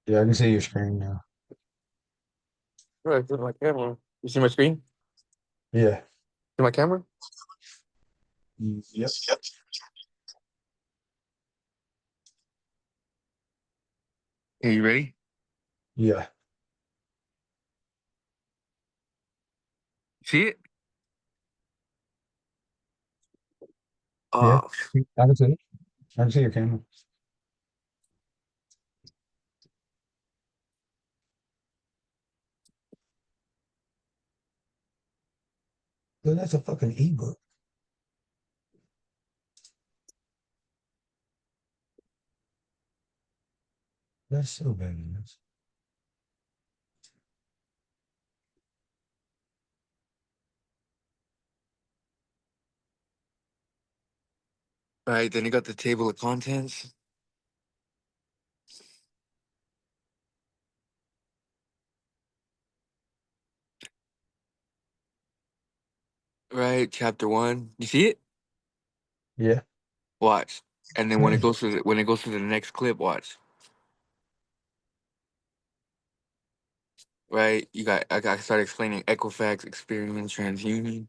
Yeah, I can see your screen now. Right, my camera. You see my screen? Yeah. See my camera? Yep. Are you ready? Yeah. See it? Yeah. Oh, I can see it. I can see your camera. Dude, that's a fucking ebook. That's so badass. right. Then you got the table of contents. Right, chapter one. You see it? Yeah. Watch. And then when it Hey. goes to the next clip, watch. Right, I started explaining Equifax, experiment, TransUnion,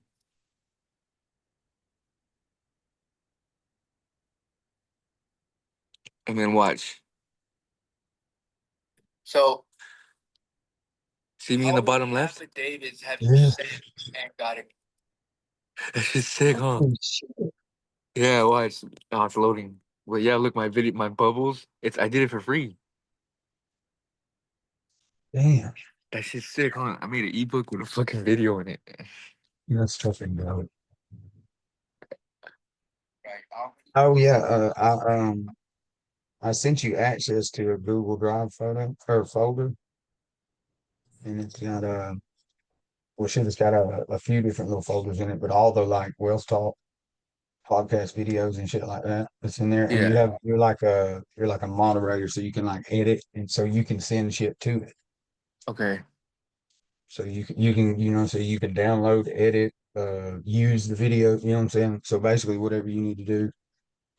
and then watch. So see me in the bottom left? Affidavits have you Yeah. sent and got it? That's just sick, huh? Holy shit. Yeah, watch. Oh, it's loading. But yeah, look, my bubbles. I did it for free. Damn. That shit's sick, huh? I made an ebook with a fucking video in it. That's fucking dope. Right. Oh yeah. I sent you access to a Google Drive photo or folder, and it's got well, shit, it's got a few different little folders in it, but all the like Wealth Talk podcast videos and shit like that that's in there. And Yeah. you're like a moderator, so you can like edit, and so you can send shit to it. Okay. So so you can download, edit, use the video. You know what I'm saying? So basically, whatever you need to do,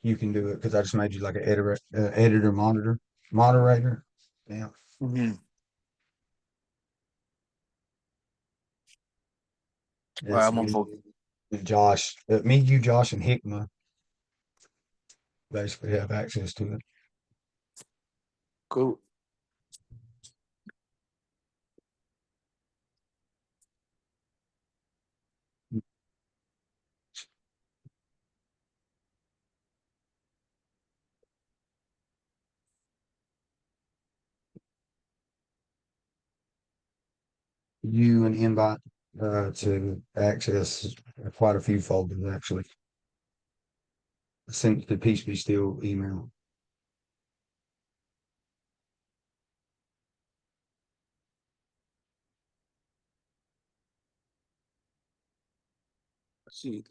you can do it because I just made you like an editor, moderator. Yeah, Hmm. All right, it's I'm on me, focus. and Josh, me, you, Josh, and Hickman basically have access to it. Cool. You an invite to access quite a few folders actually. Sent the Peace Be Still email. Let's see.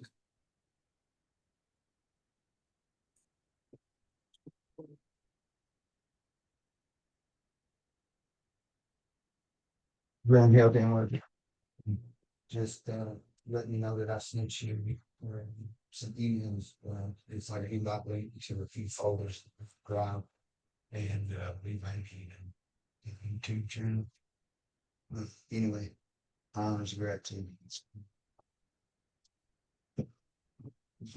Grand Hill download. Just letting you know that I sent you some emails. It's like an invite link to a few folders, Drive, and we banking and the YouTube channel. But anyway, honors gratitude.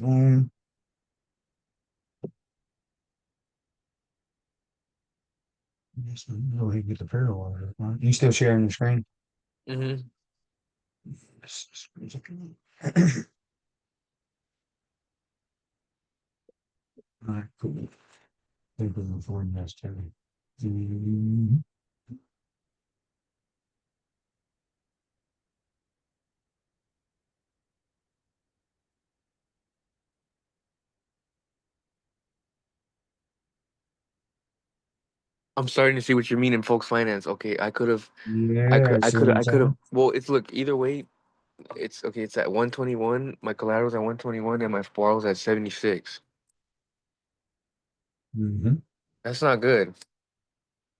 Um, yes, no, he get the parallel. Right? You still sharing the screen? Mm-hmm. All right, cool. Thank you for that, Terry. I'm starting to see what you mean in folks finance. Okay, Yeah, see what I'm I could have. saying? Well, it's look either way. It's okay. It's at 121. My collateral's at 121, and my borrow's at 76. Hmm. That's not good.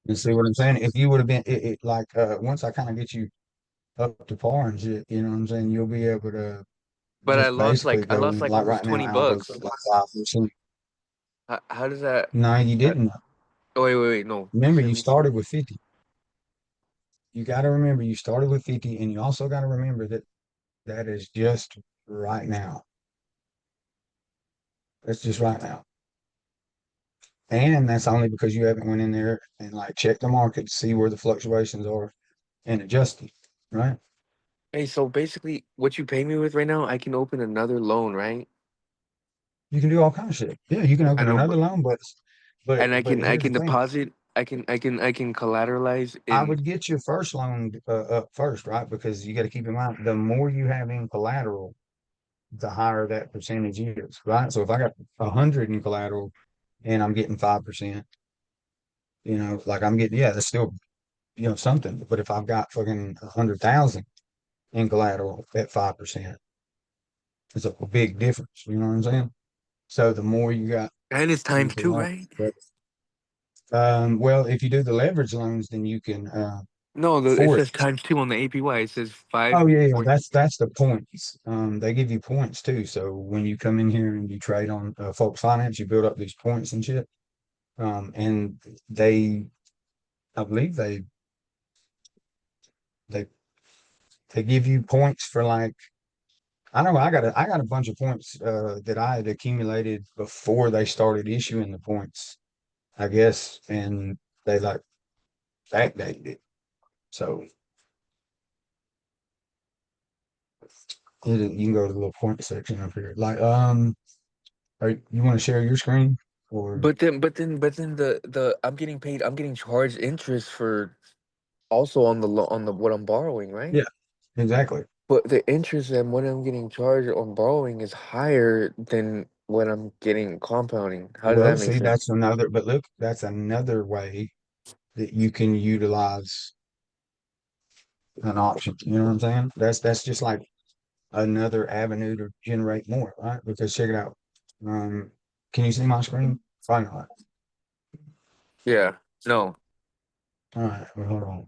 You see what I'm saying? If you would have been like once I kind of get you up to par and shit, you know what I'm saying? You'll be able to But just basically I go lost in like like almost right now, 20 alpha's at bucks. like 5%. How does that? No, you Uh, didn't. Oh wait, no, Remember, you 76. started with 50. You got to remember you started with 50, and you also got to remember that that is just right now. That's just right now. And that's only because you haven't went in there and like checked the market to see where the fluctuations are and adjusted, right? Hey, so basically, what you pay me with right now, I can open another loan, right? You can do all kinds of shit. Yeah, you can I open know, another but loan, and but I here's the can thing. deposit, I can collateralize I in. would get your first loan up first, right? Because you got to keep in mind the more you have in collateral, the higher that percentage is, right? So if I got 100 in collateral and I'm getting 5%, like I'm getting, yeah, that's still, something. But if I've got fucking 100,000 in collateral at 5%, it's a big difference. You know what I'm saying? So the more you got And it's in times two, collateral, right? well, if you do the leverage loans, then you can No, it for it. says times two on the APY. It says Oh five yeah, point. that's the points. They give you points too. So when you come in here and you trade on folks finance, you build up these points and shit. And they, I believe they they give you points for like I don't know. I got a bunch of points that I had accumulated before they started issuing the points, I guess, and they like backdated it. So you can go to the little point section up here. Like, you want to share your screen or But then the I'm getting paid. I'm getting charged interest for also on on the what I'm borrowing, right? yeah, exactly. But the interest and what I'm getting charged on borrowing is higher than what I'm getting compounding. How does Well, that make see, sense? but look, that's another way that you can utilize an option. You know what I'm saying? That's just like another avenue to generate more, right? Because check it out. Um, can you see my screen? Probably not. Yeah. No. All right, well, hold on.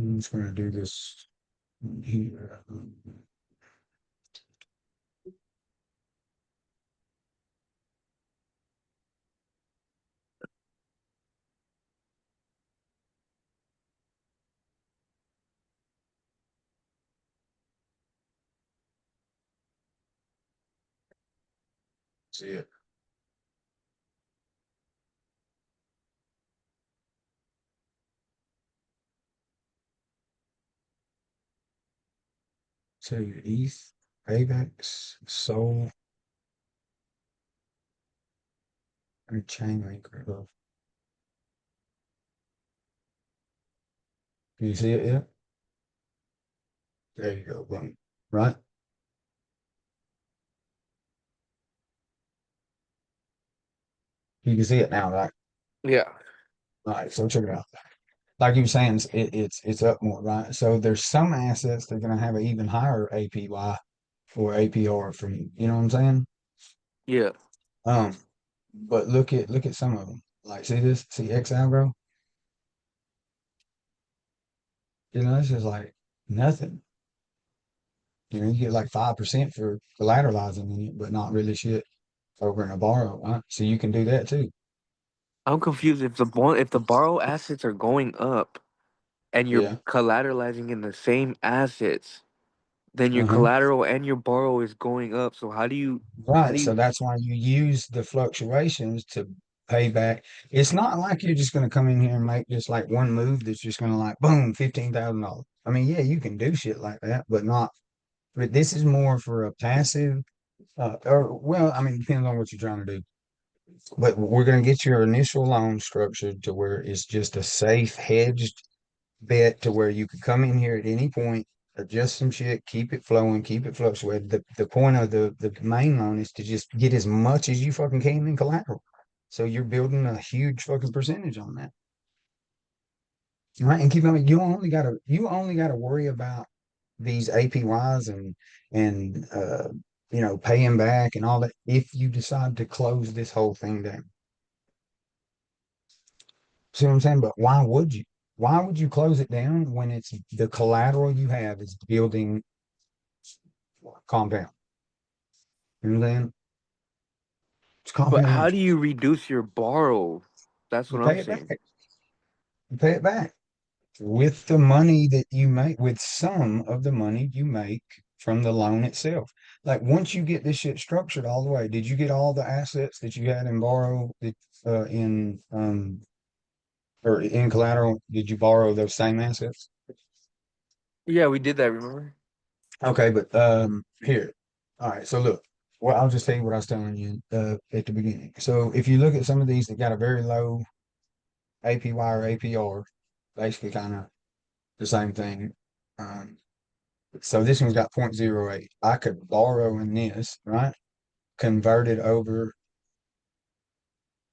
I'm just gonna do this here. See it. So your ETH, AVAX, Sol, and Chainlink. Can you see it yet? There you go. Boom. Right? You can see it now, right? Yeah. All right, so check it out. Like you were saying, it's up more, right? So there's some assets that are going to have an even higher APY or APR from you. You know what I'm saying? Yeah. Um, but look at some of them. Like, see this? See X aggro? This is like nothing. You get like 5% for collateralizing in it, but not really shit over in a borrow, right? So you can do that too. I'm confused if the borrow assets are going up and you're Yeah. collateralizing in the same assets, then your Uh-huh. collateral and your borrow is going up. So how Right. do So you that's why you use the fluctuations to pay back. It's not like you're just going to come in here and make just like one move that's just going to like boom, $15,000. I mean, yeah, you can do shit like that, but this is more for a passive, or well, I mean, depends on what you're trying to do. But we're going to get your initial loan structured to where it's just a safe, hedged bet to where you could come in here at any point, adjust some shit, keep it flowing, keep it fluctuating. The point of the main loan is to just get as much as you fucking can in collateral. So you're building a huge fucking percentage on that. Right. And keep in mind, you only gotta worry about these APYs and paying back and all that if you decide to close this whole thing down. See what I'm saying? But why would you? Why would you close it down when it's the collateral you have is building compound? You know what I'm saying? It's But how compound do you reduce your borrow? That's You what I'm pay it back. saying. You pay it back with the money that you make, with some of the money you make from the loan itself. Like once you get this shit structured all the way, did you get all the assets that you had in borrow that in or in collateral? Did you borrow those same assets? Yeah, we did that, remember? Okay, but here. All right, so look, well, I'll just tell you what I was telling you at the beginning. So if you look at some of these that got a very low APY or APR, basically kind of the same thing. Um, so this one's got 0.08. I could borrow in this, right? Convert it over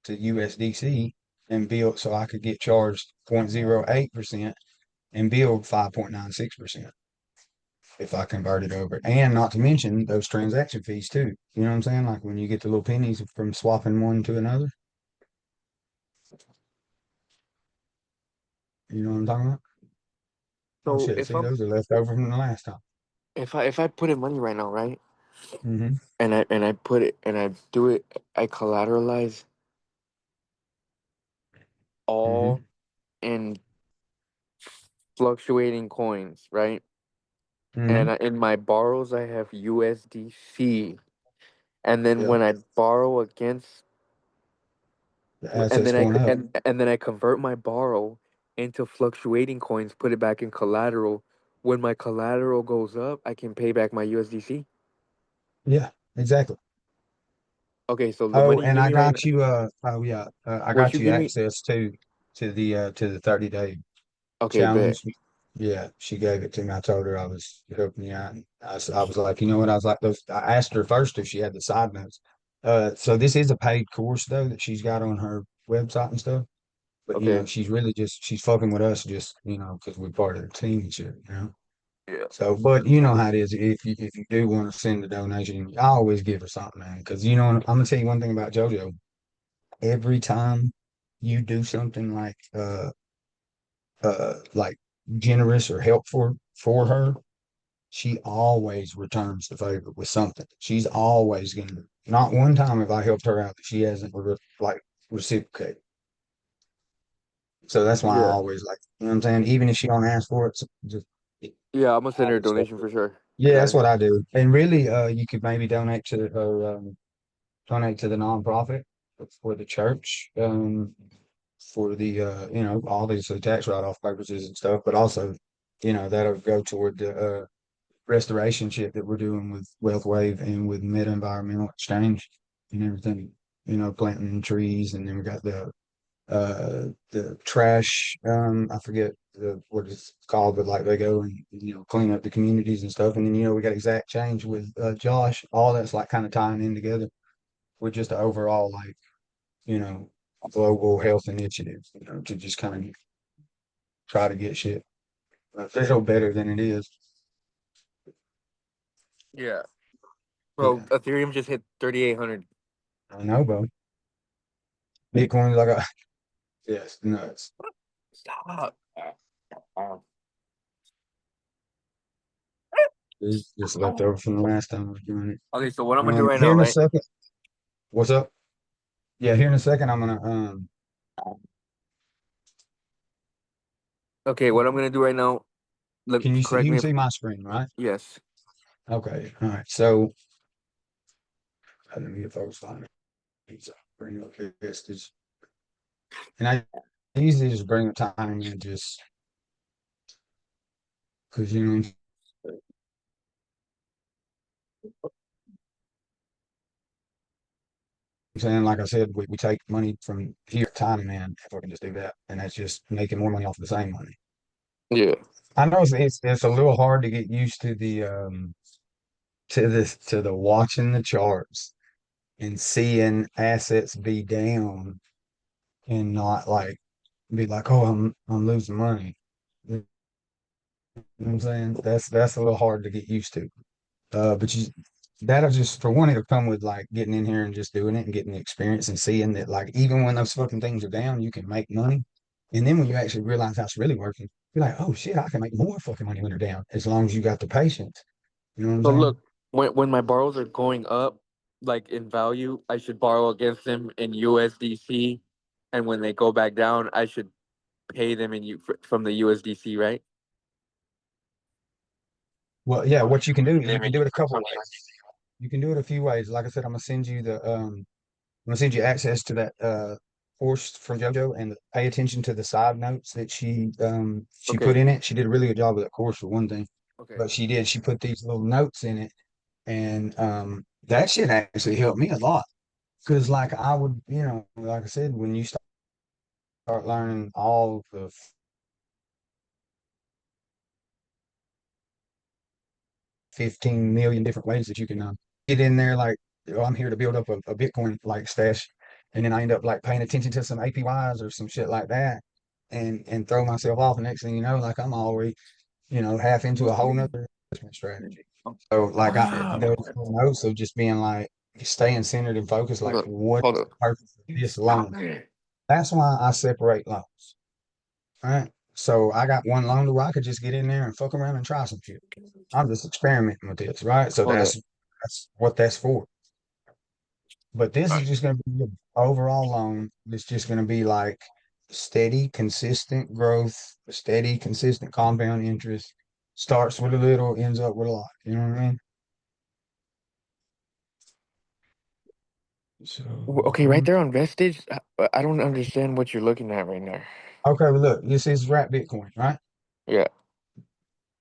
to USDC and build so I could get charged 0.08% and build 5.96% if I convert it over. And not to mention those transaction fees too. You know what I'm saying? Like when you get the little pennies from swapping one to another. You know what I'm talking about? Oh So shit. See, those are left over from the last time. if I put in money right now, right? Mm-hmm. And I put it and I do it, I collateralize Mm-hmm. all in fluctuating coins, right? Mm-hmm. And in my borrows I have USDC. And then Yeah. when I borrow against The and assets then I going c- up. and then I convert my borrow into fluctuating coins, put it back in collateral. When my collateral goes up, I can pay back my USDC. Yeah, exactly. Okay, so the Oh, money you and give I me right got now, you yeah, I what got you you give me? access to the 30-day Okay, bet. challenge. Yeah, she gave it to me. I told her I was helping you out. And I was like, you know what? I was like those I asked her first if she had the side notes. So this is a paid course though that she's got on her website and stuff. But you know, Okay. she's really just she's fucking with us just, you know, because we're part of the team and shit, you know. Yeah. So, but you know how it is. If you do want to send a donation, I always give her something, man. Because you know, I'm gonna tell you one thing about JoJo. Every time you do something like generous or helpful for her, she always returns the favor with something. She's always gonna. Not one time have I helped her out that she hasn't like reciprocated. So that's why I Yeah. always like, you know what I'm saying. Even if she don't ask for it, just Yeah, I'm gonna I send her a respect donation it. for sure. Yeah, that's Got it. what I do. And really, you could maybe donate to the nonprofit for the church, for the you know, all these tax write-off purposes and stuff, but also, you know, that'll go toward the restoration shit that we're doing with Wealth Wave and with Meta Environmental Exchange and everything. You know, planting trees, and then we got the trash. I forget what it's called, but like they go and you know clean up the communities and stuff. And then you know we got exact change with Josh. All that's like kind of tying in together with just the overall like you know global health initiatives. You know to just kind of try to get shit a little better than it is. Yeah. Bro, Yeah, Ethereum just hit 3,800. I know, bro. Bitcoin's like a yes, nuts. Stop. It's just left over from the last time I was doing it. Okay, so what I'm gonna do right Here now, in a right? second. What's up? Yeah, here in a second. I'm gonna Okay, what I'm gonna do right now, Can you see? correct You me can if see my screen, right? yes. Okay. All right. So let me get folks on it. So bring up this, and I usually just bring the time in just because you know I'm saying. Like I said, we take money from here, time, man. If I can just do that, and that's just making more money off the same money. Yeah. I know it's a little hard to get used to the watching the charts and seeing assets be down and not like be like, oh, I'm losing money. You know what I'm saying? That's a little hard to get used to. But you that'll just for one, it'll come with like getting in here and just doing it and getting the experience and seeing that like even when those fucking things are down, you can make money. And then when you actually realize how it's really working, you're like, oh shit, I can make more fucking money when they're down, as long as you got the patience. You know what I'm So saying? look, when my borrows are going up, like in value, I should borrow against them in USDC, and when they go back down, I should pay them in from the USDC, right? Well, yeah, what you can do, you can do it a couple ways. You can do it a few ways. Like I said, I'm gonna send you access to that course from JoJo and pay attention to the side notes that she put Okay. in it. She did a really good job with that course for one thing. Okay. But she put these little notes in it, and that shit actually helped me a lot. Because like I would, like I said, when you start learning all the 15 million different ways that you can get in there, like, oh, I'm here to build up a Bitcoin like stash, and then I end up like paying attention to some APYs or some shit like that, and throw myself off. And next thing you know, like I'm already, half into a whole nother investment strategy. So like those little notes of just being like staying centered and focused, Hold like up. what Hold is up. the purpose of this loan? That's why I separate loans. Right. So I got one loan where I could just get in there and fuck around and try some shit. I'm just experimenting with this, right? So Hold up. that's what that's for. But this is Alright. just gonna be an overall loan. It's just gonna be like steady, consistent growth, steady, consistent compound interest. Starts with a little, ends up with a lot. You know what I mean? So Okay, right there on Vestige, I don't understand what you're looking at right now. okay, well look, this is wrap Bitcoin, right? Yeah.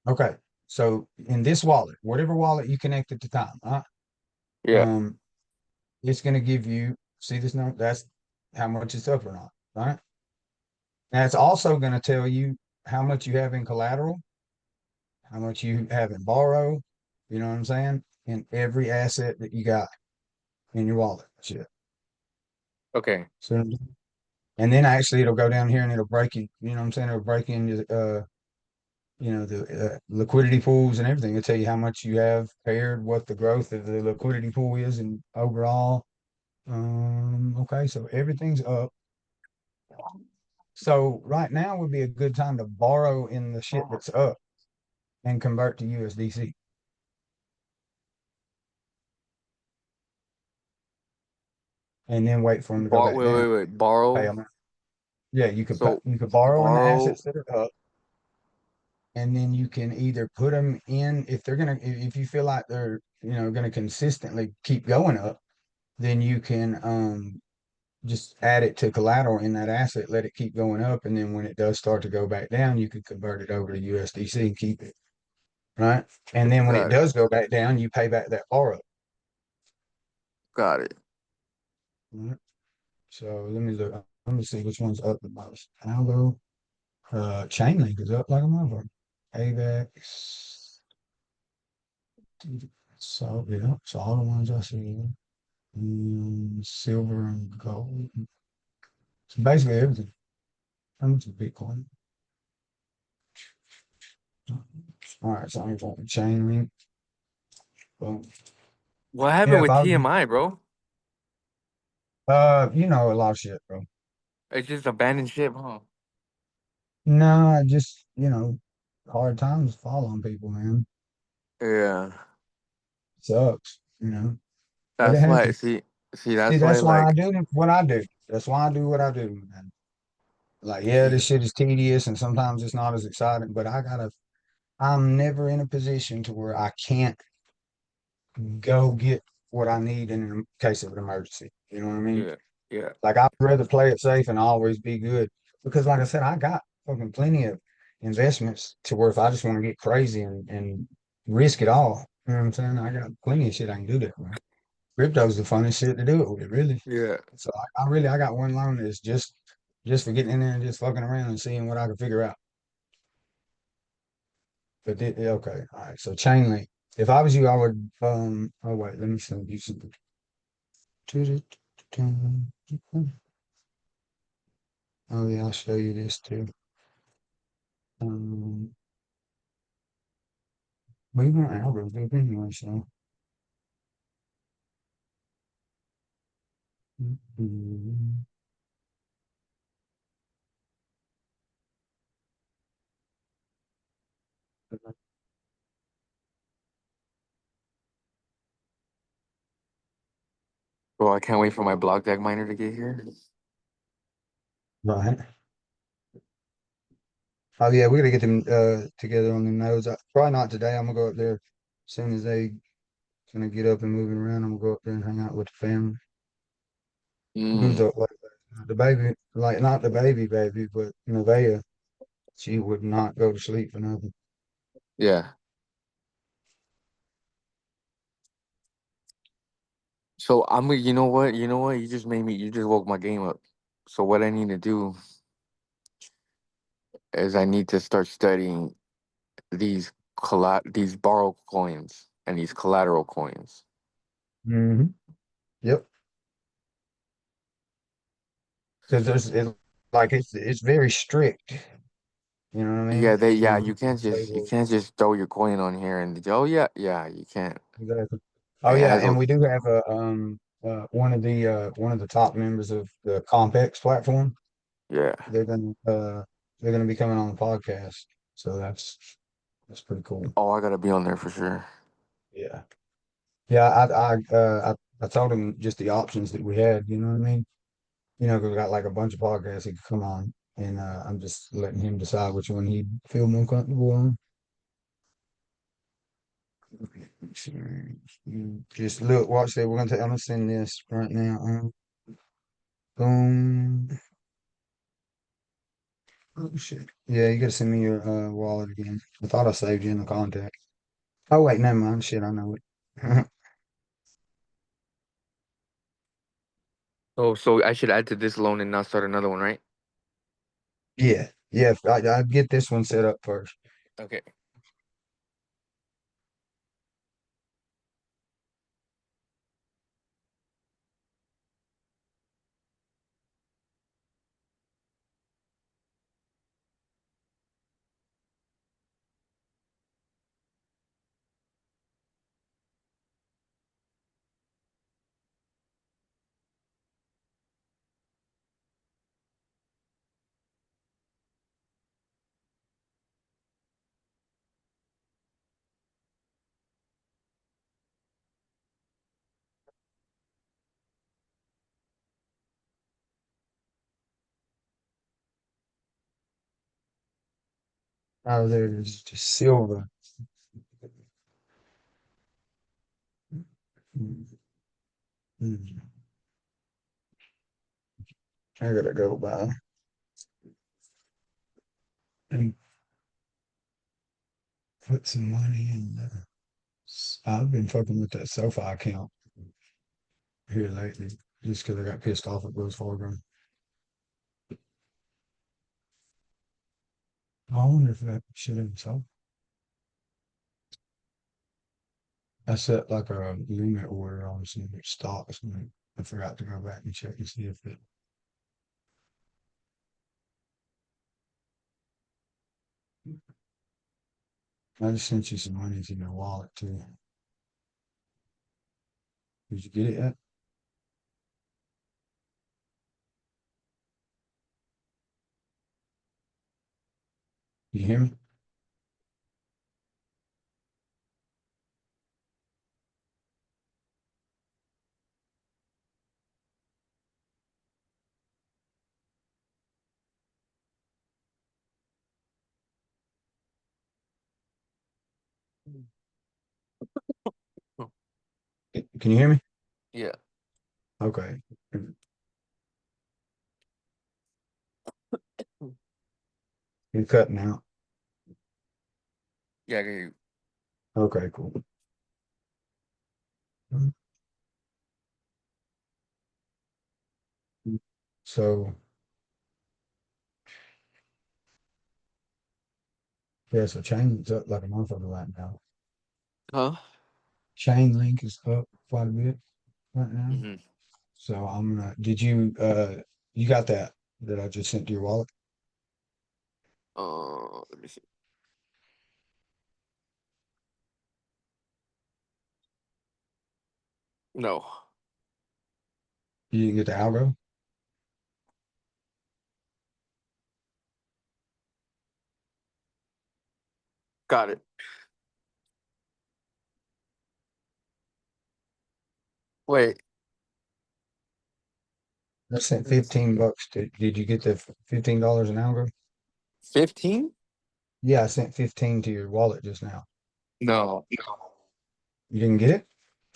Okay. So in this wallet, whatever wallet you connect at the time, right? Yeah. Um, it's going to give you, see this note, that's how much it's up or not, right? And it's also going to tell you how much you have in collateral, how much you have in borrow, you know what I'm saying? In every asset that you got in your wallet. Shit. Okay. So, and then actually it'll go down here and it'll break in, you know what I'm saying? It'll break in, the liquidity pools and everything. It'll tell you how much you have paired, what the growth of the liquidity pool is, and overall. Okay, so everything's up. So right now would be a good time to borrow in the shit that's up and convert to USDC and then wait for them to go back Wait, down. wait, wait. Pay Borrow. them. Yeah, So you could borrow in the borrow. assets that are up, and then you can either put them in if they're gonna if you feel like they're gonna consistently keep going up, then you can just add it to collateral in that asset, let it keep going up, and then when it does start to go back down, you can convert it over to USDC and keep it. Right? And then when it Got it. does go back down, you pay back that borrow. Got it. Right? So let me look. Let me see which one's up the most. Algo, Chainlink is up like a motherfucker. AVAX. So yeah, so all the ones I see. Silver and gold. So basically everything. How much is Bitcoin? All right, so I'm going Chainlink. Boom. What happened Yeah, if with I TMI, bro? a lot of shit, bro. It's just abandoned ship, huh? Nah, just hard times fall on people, man. Yeah. Sucks. But it That's why. happens. See, See, that's why, that's why I like, do what I do. That's why I do what I do, man. Like, yeah, see, this shit is tedious and sometimes it's not as exciting, but I'm never in a position to where I can't go get what I need in case of an emergency. You know what I mean? yeah, yeah, Like, I'd rather play it safe and always be good because, like I said, I got fucking plenty of investments to where if I just want to get crazy and risk it all, you know what I'm saying? I got plenty of shit I can do that, man. Crypto's the funnest shit to do it with, really. yeah. So I got one loan that's just for getting in there and just fucking around and seeing what I can figure out. But okay, all right. So Chainlink. If I was you, I would oh wait, let me send you some. Oh yeah, I'll show you this too. Um we want algorithm anyway, so Bro, I can't wait for my block deck miner to get here. Right. Oh yeah, we gotta get them together on the nodes. Probably not today. I'm gonna go up there as soon as they gonna get up and moving around. I'm gonna go up there and hang out with the family. Who's Mm, up like the baby, like not the baby, but Nevaeh. She would not go to sleep for nothing. yeah. So you know what? You know what? You just woke my game up. So what I need to do is I need to start studying these borrow coins and these collateral coins. Yep, because it's very strict. You know what I Yeah, mean? you can't Stable. throw your coin on here and oh yeah, you can't. Exactly. Oh It yeah, has and a we do have a one of the top members of the Compex platform. yeah. They're gonna uh they're gonna be coming on the podcast. So that's pretty cool. Oh, I gotta be on there for sure. Yeah. Yeah, I told him just the options that we had, you know what I mean? 'Cause we got like a bunch of podcasts he could come on, and I'm just letting him decide which one he'd feel more comfortable on. Just look, watch that. I'm gonna send this right now. Boom. Oh shit. Yeah, you gotta send me your wallet again. I thought I saved you in the contact. Oh wait, never mind. Shit, I know it. Oh, so I should add to this loan and not start another one, right? Yeah, yeah. I'd get this one set up first. Okay. Oh, there's just Silva. Mm. I gotta go by and put some money in. I've been fucking with that SoFi account here lately, just because I got pissed off at Wells Fargo. I wonder if that shit in so. I set like a limit order on some stocks, and I forgot to go back and check and see if it. I just sent you some money to your wallet too. Did you get it yet? You hear me? Hmm. Can you hear me? Yeah. Okay. Hmm. You're cutting out. Yeah, I get you. Okay, cool. So yeah, so chain is up like a motherfucker right now. Huh? Chain link is up quite a bit right now. Mm-hmm. So I'm gonna. Did you got that I just sent to your wallet? Let me see. No. You didn't get the algo? Got it. Wait. I sent $15 to. Did you get the $15 an algo? 15? Yeah, I sent 15 to your wallet just now. No. You didn't get it?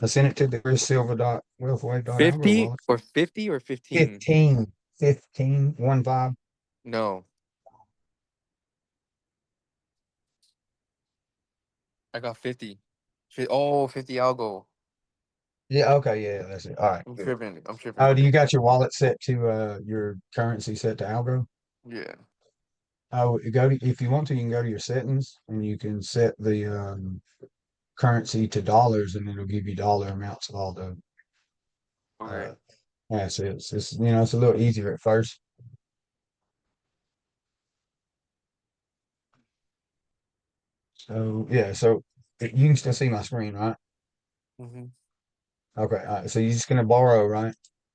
I sent it to the Silva.wealthway.algo 50 wallet. or 50 or 15? 15, 15, 1 5. No. I got 50. Oh, 50 algo. Yeah, okay, yeah, that's it. All right, I'm good. tripping. I'm tripping. Oh, do Okay. you got your wallet set to your currency set to algo? Yeah. Oh, if you want to, you can go to your settings and you can set the currency to dollars, and it'll give you dollar amounts of all the Okay. uh, assets. It's a little easier at first. So yeah, so you can still see my screen, right? Mm-hmm. Okay, all right. So you're just gonna borrow, right?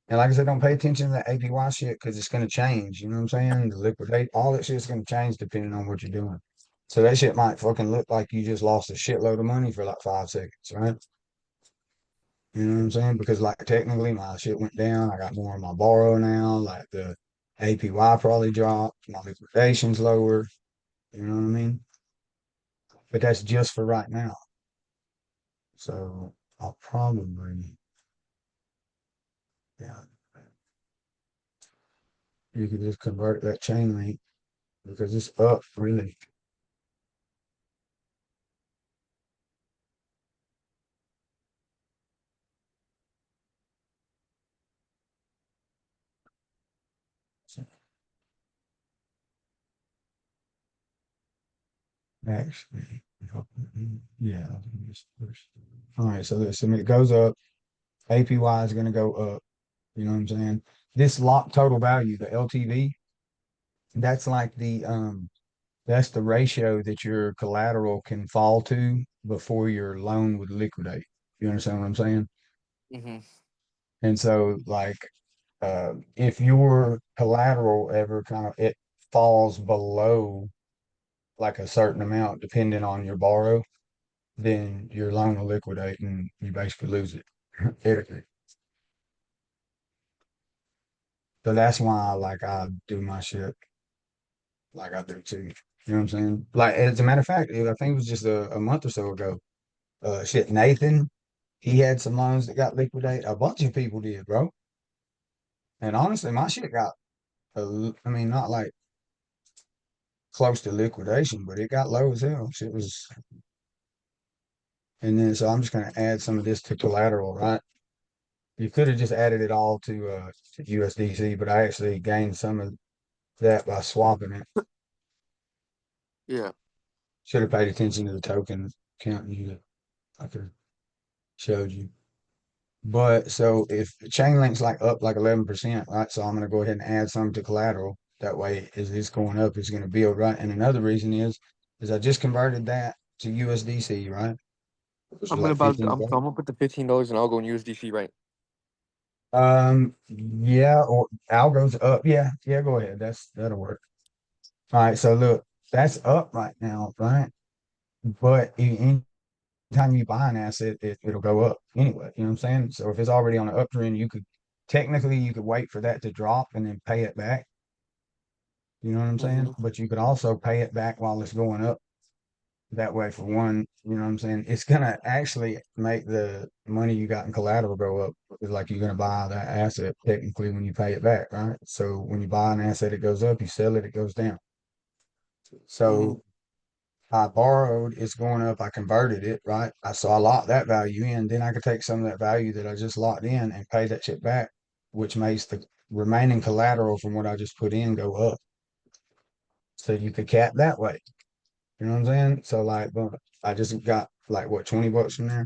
And like I said, don't pay attention to the APY shit because it's gonna change. You know what I'm saying? The liquidate, all that shit's gonna change depending on what you're doing. So that shit might fucking look like you just lost a shitload of money for like 5 seconds, right? You know what I'm saying? Because like technically my shit went down. I got more of my borrow now. Like the APY probably dropped. My liquidation's lower. You know what I mean? But that's just for right now. So I'll probably, yeah, you could just convert that chain link because it's up really. Actually, yeah, I think it's first. All right, so listen, it goes up. APY is going to go up. You know what I'm saying? This lock total value, the LTV, that's like that's the ratio that your collateral can fall to before your loan would liquidate. You understand what I'm saying? Mm-hmm. And so, like, if your collateral ever kind of it falls below like a certain amount, depending on your borrow, then your loan will liquidate and you basically lose it. Everything. So that's why like I do my shit like I do too. You know what I'm saying? Like as a matter of fact, I think it was just a month or so ago. Shit, Nathan, he had some loans that got liquidated. A bunch of people did, bro. And honestly, my shit got, I mean, not like close to liquidation, but it got low as hell. Shit was, and then so I'm just gonna add some of this to collateral, right? You could have just added it all to USDC, but I actually gained some of that by swapping it. Yeah. Should have paid attention to the token count you I could have showed you. But so if Chainlink's like up like 11%, right? So I'm gonna go ahead and add some to collateral. That way, as it's going up, it's gonna build, right? And another reason is I just converted that to USDC, right? Which is I'm gonna like about 15 I'm bucks. gonna put the $15 and I'll go in USDC, right? Yeah, or algo's up. Yeah, yeah, go ahead. That'll work. All right, so look, that's up right now, right? But anytime you buy an asset, it'll go up anyway. You know what I'm saying? So if it's already on an uptrend, you could wait for that to drop and then pay it back. You know what I'm saying? Mm-hmm. But you could also pay it back while it's going up. That way, for one, you know what I'm saying? It's gonna actually make the money you got in collateral go up. It's like you're gonna buy that asset technically when you pay it back, right? So when you buy an asset, it goes up. You sell it, it goes down. Mm-hmm. So I borrowed, it's going up. I converted it, right? I locked that value in. Then I could take some of that value that I just locked in and pay that shit back, which makes the remaining collateral from what I just put in go up. So you could cap that way. You know what I'm saying? So like, but I just got like what, $20 from there.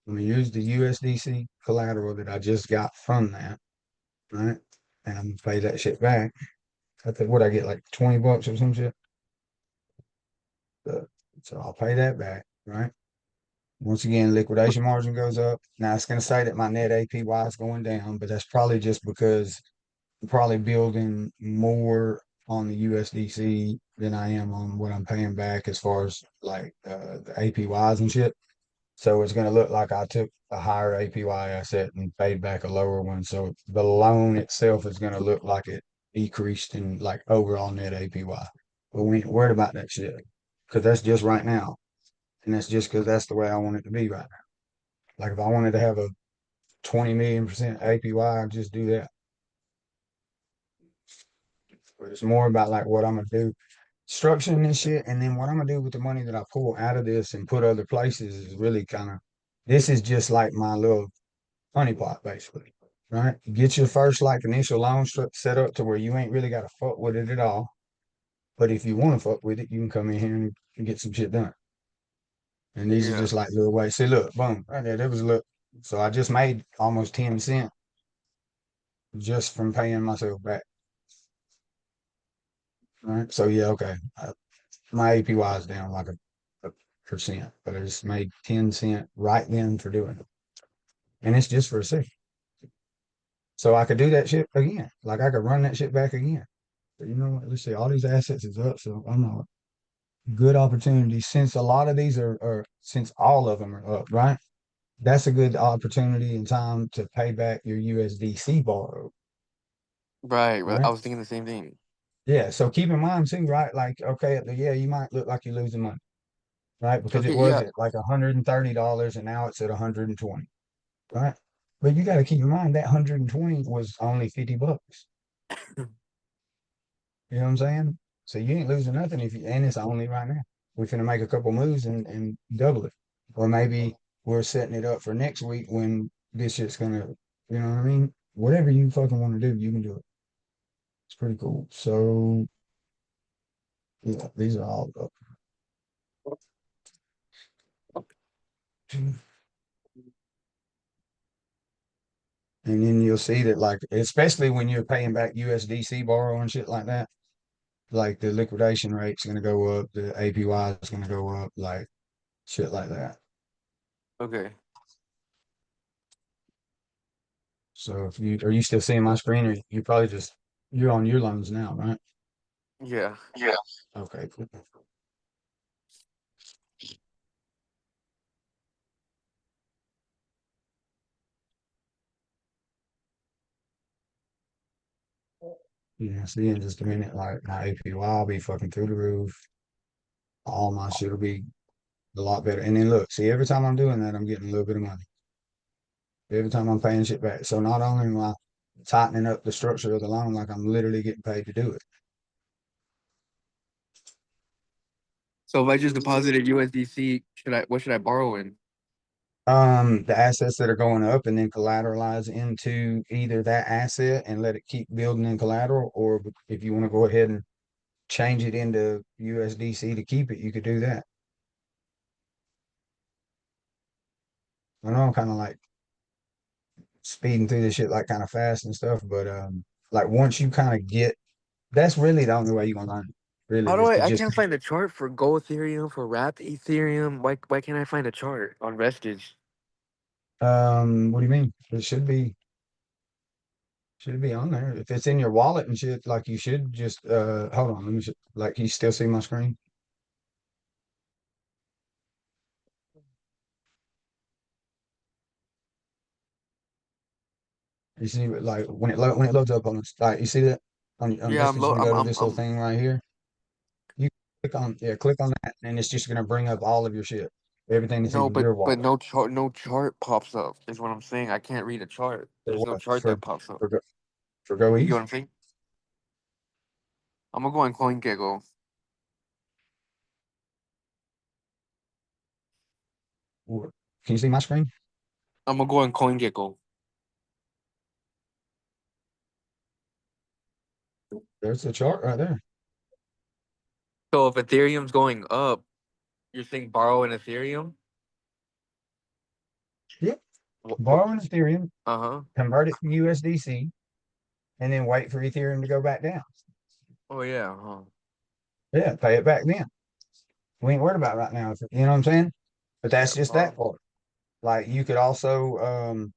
I'm gonna use the USDC collateral that I just got from that, right? And I'm gonna pay that shit back. I think what I get like $20 or some shit. So, so I'll pay that back, right? Once again, liquidation margin goes up. Now it's gonna say that my net APY is going down, but that's probably just because I'm probably building more on the USDC than I am on what I'm paying back as far as like the APYs and shit. So it's going to look like I took a higher APY asset and paid back a lower one. So the loan itself is going to look like it decreased in like overall net APY. But we ain't worried about that shit because that's just right now. And that's just because that's the way I want it to be right now. Like if I wanted to have a 20 million% APY, I'd just do that. But it's more about like what I'm going to do, structuring this shit. And then what I'm going to do with the money that I pull out of this and put other places is really kind of, this is just like my little honeypot, basically, right? Get your first like initial loan set up to where you ain't really got to fuck with it at all. But if you want to fuck with it, you can come in here and get some shit done. And these are Yeah. just like little ways. See, look, boom, right there. That was a look. So I just made almost 10 cents just from paying myself back. Right. So yeah, okay. My APY is down like a percent, but I just made 10 cents right then for doing it. And it's just for a second. So I could do that shit again. Like I could run that shit back again. But you know what? Let's see. All these assets is up, so I'm not good opportunity since a lot of these are since all of them are up, right? That's a good opportunity and time to pay back your USDC borrow, Right. I right? was thinking the same thing. Yeah. So keep in mind too, right? Like, okay, yeah, you might look like you're losing money, right? Because it Okay. was Yeah. at like $130 and now it's at 120, right? But you got to keep in mind that 120 was only $50. You know what I'm saying? So you ain't losing nothing if you, and it's only right now. We're finna make a couple moves and double it. Or maybe we're setting it up for next week when this shit's gonna, you know what I mean? Whatever you fucking want to do, you can do it. It's pretty cool. So yeah, these are all up. And then you'll see that like, especially when you're paying back USDC borrow and shit like that, like the liquidation rate's gonna go up, the APY is gonna go up, like shit like that. Okay. So if you are you still seeing my screen, or you probably just you're on your loans now, right? Yeah. Yeah. Okay, cool. Yeah, see in just a minute, like my APY will be fucking through the roof. All my shit will be a lot better. And then look, see, every time I'm doing that, I'm getting a little bit of money. Every time I'm paying shit back. So not only am I tightening up the structure of the loan, like I'm literally getting paid to do it. So if I just deposited USDC, should I? What should I borrow in? The assets that are going up and then collateralize into either that asset and let it keep building in collateral, or if you want to go ahead and change it into USDC to keep it, you could do that. I know I'm kind of like speeding through this shit like kind of fast and stuff, but like once you kind of get, that's really the only way you're gonna learn it. Really, How do is to I? I just can't find a chart for Gold Ethereum for Wrapped Ethereum. Why can't I find a chart on Vestige? what do you mean? It should be on there. If it's in your wallet and shit, like you should just hold on, let me like you still see my screen? You see like when it loads up on like you see that on Yeah, I'm Vestige low. when you go to this little thing right here, you click on that and it's just gonna bring up all of your shit. Everything that's No, in but your but wallet. no chart pops up. Is what I'm saying. I can't read a chart. For There's no what? chart that pops up. For for Go You get what East? I'm saying? I'm gonna go on CoinGecko. Can you see my screen? I'm gonna go on CoinGecko. There's the chart right there. So if Ethereum's going up, you're saying borrow in Ethereum? Yep. What? Borrow an Ethereum, Uh-huh. convert it to USDC, and then wait for Ethereum to go back down. Oh yeah. Huh. Yeah, pay it back then. We ain't worried about it right now. You know what I'm saying? But Yeah. that's just that part. Like you could also,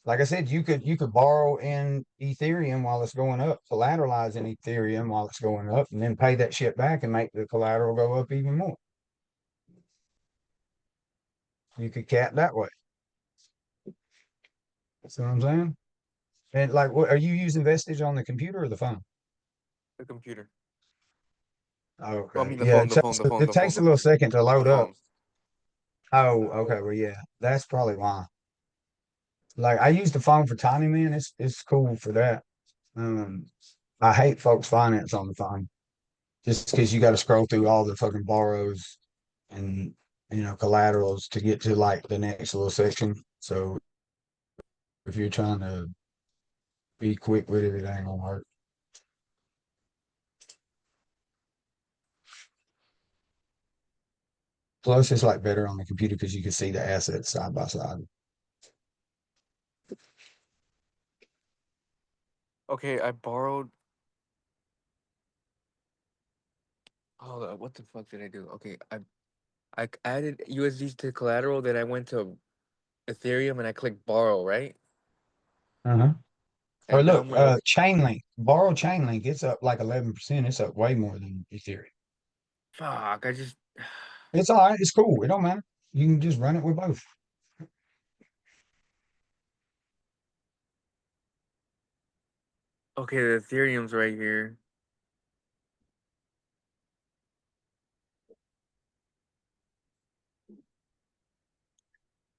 like I said, you could borrow in Ethereum while it's going up, collateralize in Ethereum while it's going up, and then pay that shit back and make the collateral go up even more. You could cap that way. See what I'm saying? And like, what are you using Vestige on the computer or the phone? The computer. Oh, I Okay, mean the yeah. phone, the phone, the phone, It the phone, takes a the little phone, second to the load up. phone. Oh, okay. Well, yeah, that's probably why. Like, I use the phone for Tiny Man. It's cool for that. Um, I hate folks finance on the phone just because you got to scroll through all the fucking borrows and collaterals to get to like the next little section. So if you're trying to be quick with it, it ain't gonna work. Plus, it's like better on the computer because you can see the assets side by side. Okay, I borrowed. Hold up, what the fuck did I do? Okay, I added USDs to collateral. Then I went to Ethereum and I clicked borrow, right? Uh-huh. Or And now look, I'm gonna Chainlink, borrow Chainlink, it's up like 11%. It's up way more than Ethereum. fuck. I just It's all right. It's cool. It don't matter. You can just run it with both. okay. The Ethereum's right here.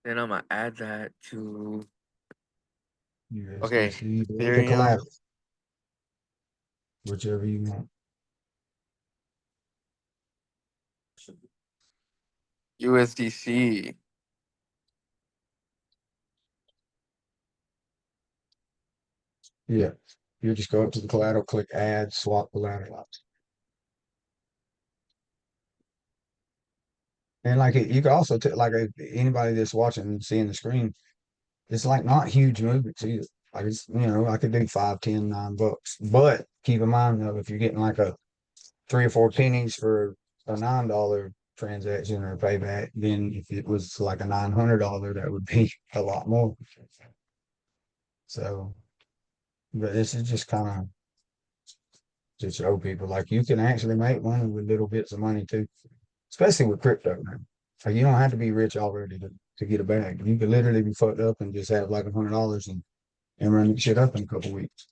Then I'm gonna add that to okay USDC or the Ethereum collateral, whichever you want. USDC. Yeah. You just go up to the collateral, click add, swap collateral. And like you can also like if anybody that's watching and seeing the screen, it's like not huge movements either. Like it's I could do 5, 10, $9. But keep in mind though, if you're getting like a 3 or 4 pennies for a $9 transaction or payback, then if it was like a $900, that would be a lot more. So, but this is just kind of to show people like you can actually make money with little bits of money too, especially with crypto, man. Like you don't have to be rich already to get a bag. You could literally be fucked up and just have like $100 and run shit up in a couple weeks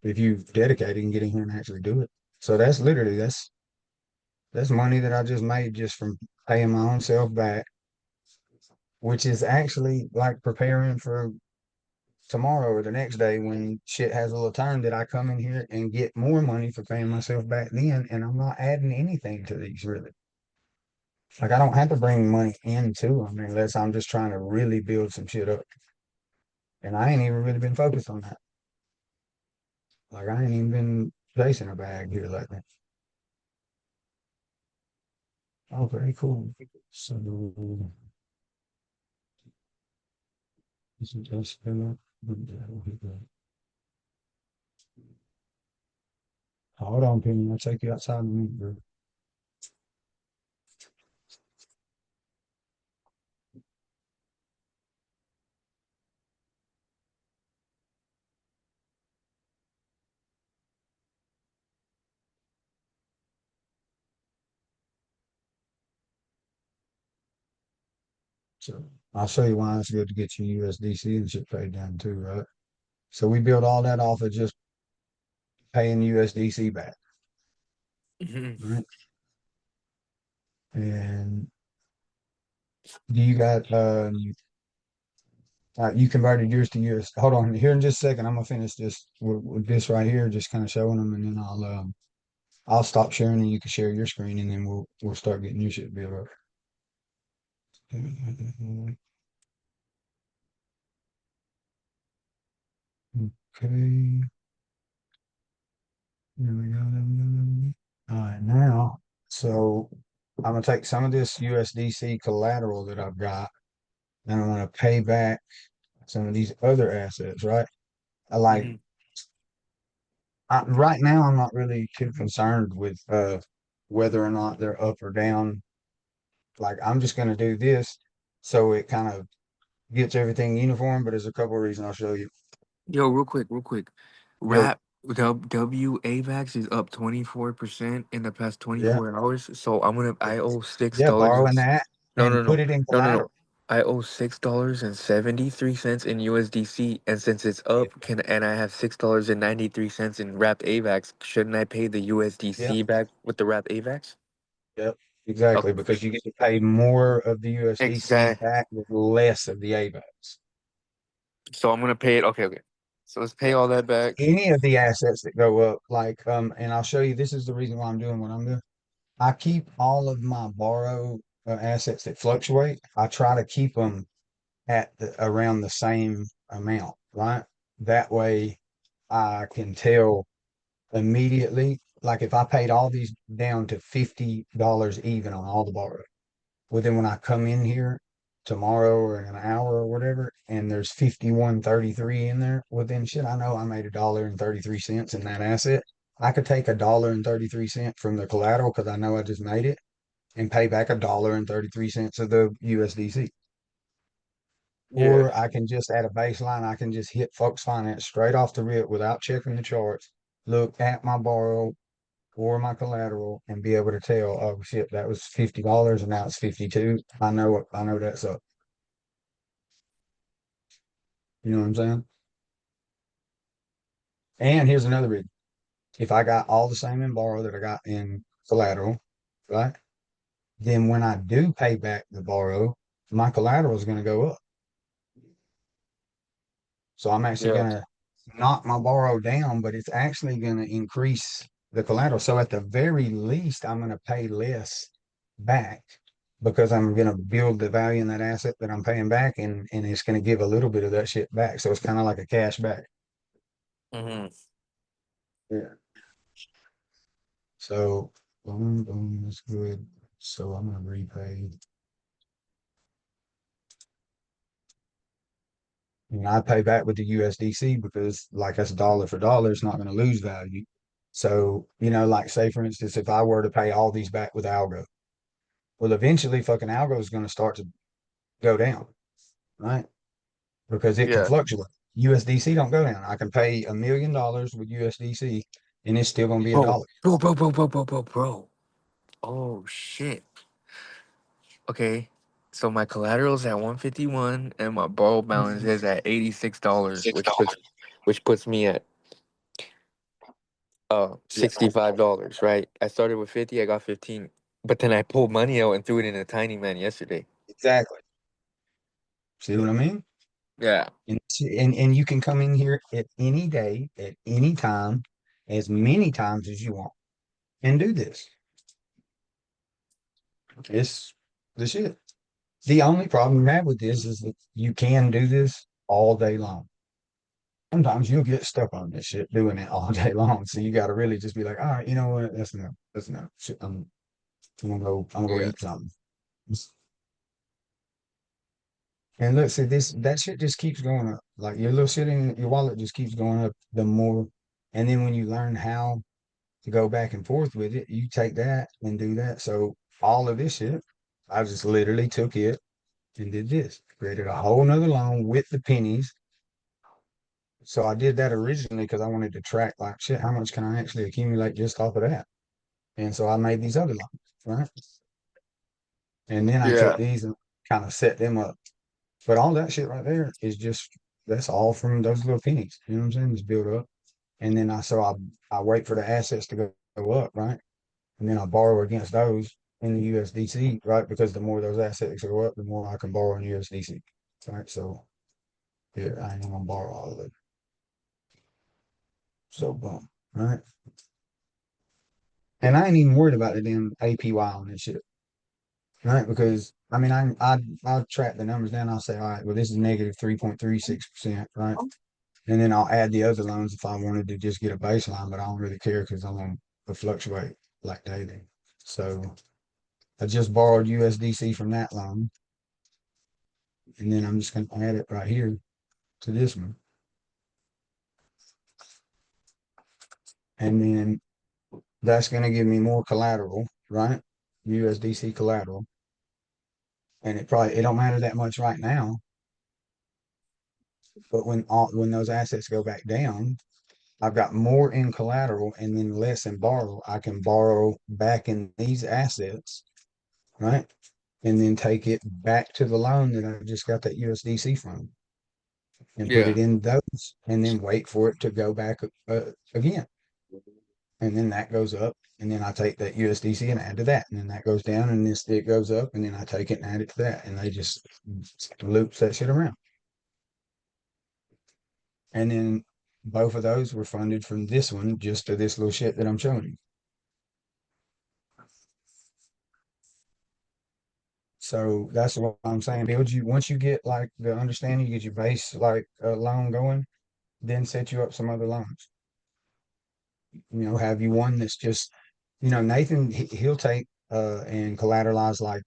if you dedicate and get in here and actually do it. So that's literally that's money that I just made just from paying my own self back, which is actually like preparing for tomorrow or the next day when shit has a little turn that I come in here and get more money for paying myself back then, and I'm not adding anything to these really. Like I don't have to bring money into them unless I'm just trying to really build some shit up. And I ain't even really been focused on that. Like I ain't even been chasing a bag here lately. Oh, very cool. So isn't that spell hold on, Penny. I'll take you outside in a minute, bro. So I'll show you why it's good to get your USDC and shit paid down too, right? So we build all that off of just paying USDC back, Mhm. right? And do you got you converted yours to US. Hold on here in just a second. I'm gonna finish this with this right here, just kind of showing them, and then I'll stop sharing and you can share your screen, and then we'll start getting your shit built up. Okay. There we go. There we go. There we go. All right, now, so I'm gonna take some of this USDC collateral that I've got, and I'm gonna pay back some of these other assets, right? I like Mhm. right now I'm not really too concerned with whether or not they're up or down. Like I'm just gonna do this so it kind of gets everything uniform, but there's a couple of reasons I'll show you. Yo, real quick. Yo, Rap WAVAX is up 24% in the past yeah, 24 hours. So I owe yeah, borrowing $6. that No, and no, no, put it in no, no, no. collateral. I owe $6.73 in USDC, and since it's Yeah, up, can and I have $6.93 in wrapped AVAX, shouldn't I pay the yeah, USDC back with the wrapped AVAX? yep, exactly. Okay. Because you get to pay more of the USDC Exact. back with less of the AVAX. So I'm gonna pay it. Okay, okay. So let's pay all that back. Any of the assets that go up, like and I'll show you. This is the reason why I'm doing what I'm doing. I keep all of my borrow assets that fluctuate. I try to keep them at around the same amount, right? That way I can tell immediately. Like if I paid all these down to $50 even on all the borrow, well then when I come in here tomorrow or in an hour or whatever, and there's 51.33 in there, well then shit, I know I made $1.33 in that asset. I could take $1.33 from the collateral because I know I just made it and pay back $1.33 of the USDC. Yeah. Or I can just at a baseline, I can just hit Folks Finance straight off the rip without checking the charts, look at my borrow or my collateral and be able to tell, oh shit, that was $50 and now it's 52. I know that's up. You know what I'm saying? And here's another reason. If I got all the same in borrow that I got in collateral, right? Then when I do pay back the borrow, my collateral is going to go up. So I'm actually Yeah. going to knock my borrow down, but it's actually going to increase the collateral. So at the very least, I'm going to pay less back because I'm going to build the value in that asset that I'm paying back, and it's going to give a little bit of that shit back. So it's kind of like a cash back. Hmm. Yeah. So boom, boom, that's good. So I'm going to repay. And I pay back with the USDC because, like, that's dollar for dollar, it's not going to lose value. So, like, say, for instance, if I were to pay all these back with algo, well, eventually, fucking algo is going to start to go down, right? Because it can Yeah. fluctuate. USDC don't go down. I can pay $1 million with USDC and it's still going to be a Oh, dollar. bro. Oh shit. Okay. So my collateral's at 151 and my borrow balance is at $86, which puts me at Yeah, $65, right? I started with 50, I got 15. But then I pulled money out and threw it in a tiny man yesterday. exactly. See what I mean? Yeah. And you can come in here at any day, at any time, as many times as you want and do this. It's the shit. The only problem you have with this is that you can do this all day long. Sometimes you'll get stuck on this shit doing it all day long. So you got to really just be like, all right, you know what? That's enough. That's enough. Shit, I'm gonna go Yeah. eat something. And look, see this that shit just keeps going up. Like your little shit in your wallet just keeps going up the more. And then when you learn how to go back and forth with it, you take that and do that. So all of this shit, I just literally took it and did this. Created a whole nother loan with the pennies. So I did that originally because I wanted to track like shit, how much can I actually accumulate just off of that? And so I made these other loans, right? And then I took Yeah. these and kind of set them up. But all that shit right there is just that's all from those little pennies. You know what I'm saying? Just build up. And then I wait for the assets to go up, right? And then I borrow against those in the USDC, right? Because the more those assets go up, the more I can borrow in USDC. Right. So here I am gonna borrow all of it. So boom. Right. And I ain't even worried about the damn APY on this shit. Right? Because I mean I'll track the numbers down, I'll say, all right, well this is negative 3.36%, right? And then I'll add the other loans if I wanted to just get a baseline, but I don't really care because I'm going to fluctuate like daily. So I just borrowed USDC from that loan, and then I'm just going to add it right here to this one. And then that's going to give me more collateral, right? USDC collateral. And it don't matter that much right now, but when those assets go back down, I've got more in collateral and then less in borrow. I can borrow back in these assets, right? and then take it back to the loan that I just got that USDC from and put Yeah. it in those and then wait for it to go back again. And then that goes up. And then I take that USDC and add to that. And then that goes down and this it goes up. And then I take it and add it to that. And they just loops that shit around. And then both of those were funded from this one just to this little shit that I'm showing you. So that's what I'm saying. Build you once you get like the understanding, you get your base like loan going, then set you up some other loans. Have you one that's just, Nathan, he'll take and collateralize like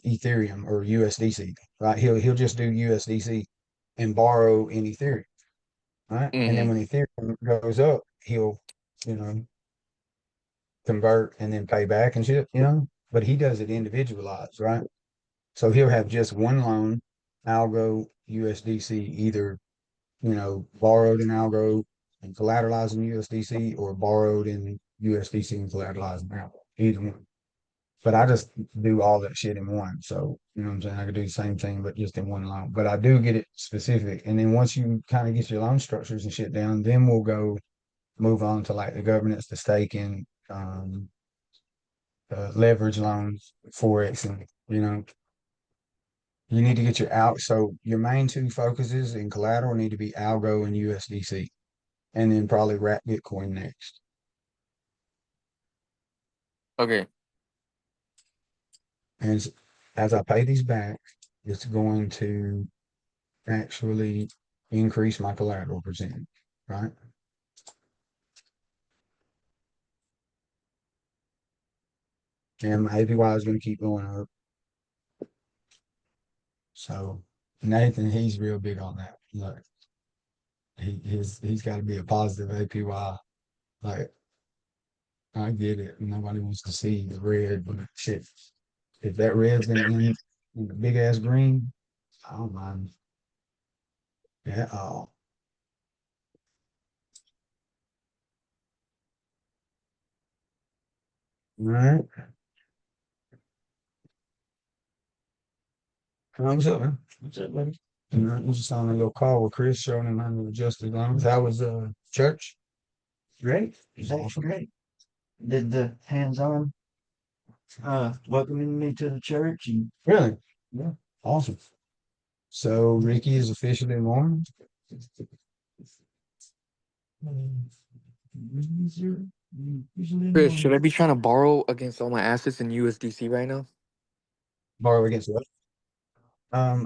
Ethereum or USDC, right? He'll just do USDC and borrow in Ethereum, right? And then Mm-hmm. when Ethereum goes up, he'll, you know, convert and then pay back and shit. But he does it individualized, right? So he'll have just one loan, algo USDC, either borrowed in algo and collateralized in USDC or borrowed in USDC and collateralized in algo. Either one. But I just do all that shit in one. So, you know what I'm saying? I could do the same thing, but just in one loan. But I do get it specific. And then once you kind of get your loan structures and shit down, then we'll go move on to like the governance, the staking, leverage loans, Forex, and, you need to get your out. So your main two focuses in collateral need to be algo and USDC, and then probably wrap Bitcoin next. Okay. And as I pay these back, it's going to actually increase my collateral percentage, right? And my APY is going to keep going up. So Nathan, he's real big on that. Like he's got to be a positive APY. Like I get it. Nobody wants to see the red, but shit, if that red's gonna end in the big ass green, I don't mind at all. All right. What's up, man? What's up, buddy? I was just on a little call with Chris showing him how to adjust his loans. How was church? Great. It was actually great. Did the hands-on welcoming me to the church and Really? yeah. Awesome. So Ricky is officially Mormon. Usually usually in the Chris, should morning. I be trying to borrow against all my assets in USDC right now? Borrow against what?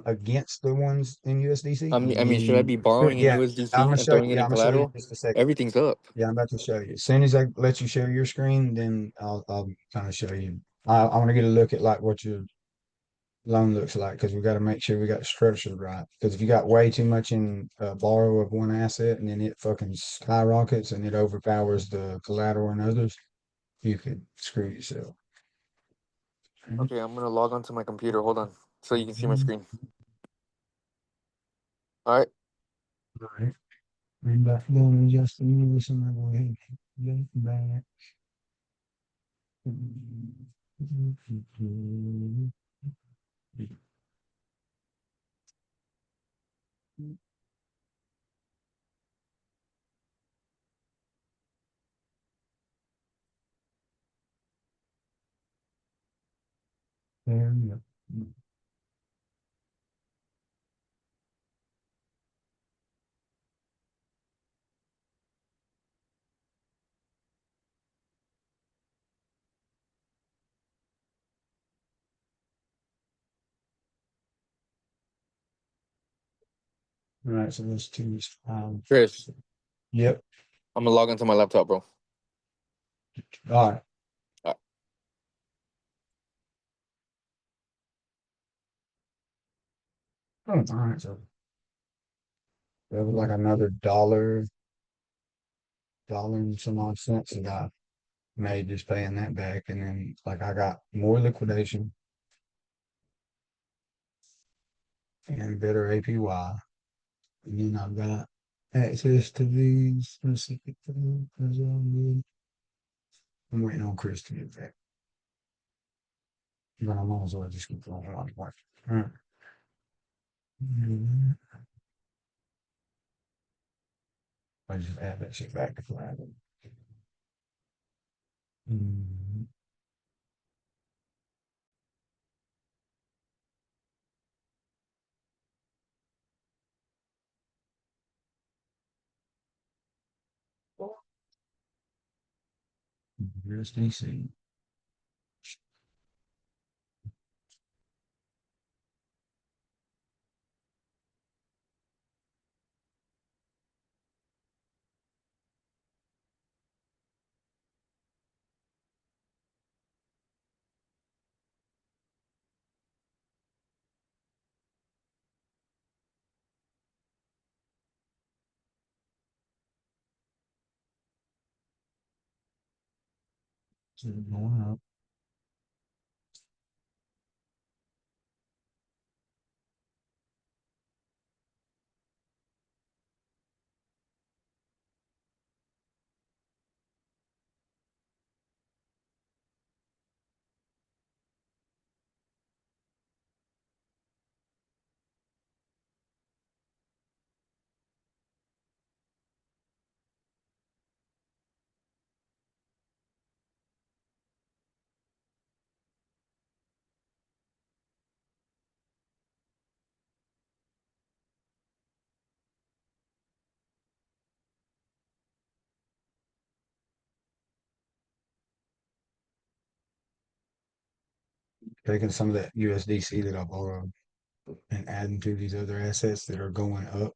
Against the ones in USDC. I mean, should I be borrowing in Yeah, I'm USDC gonna and show you. throwing it Yeah, in I'm gonna show you in collateral? just a second. Everything's up. Yeah, I'm about to show you. As soon as I let you share your screen, then I'll kind of show you. I want to get a look at like what your loan looks like because we got to make sure we got the structure right. Because if you got way too much in borrow of one asset and then it fucking skyrockets and it overpowers the collateral and others, you could screw yourself. Okay, I'm gonna log onto my computer. Hold on, so you can see my screen. All right. All right. And back then, just listen to way back. There we go. All right, so those two is Chris, Yep. I'm gonna log onto my laptop, bro. All right. All right. All right. So that was like another dollar and some odd cents that I made just paying that back. And then like I got more liquidation and better APY. And then I've got access to these specific things. I'm waiting on Chris to get back. But I might as well just keep going on like that. Mhm. I just add that shit back to flag. Mhm. Here's DC. So going up. Taking some of that USDC that I borrowed and adding to these other assets that are going up.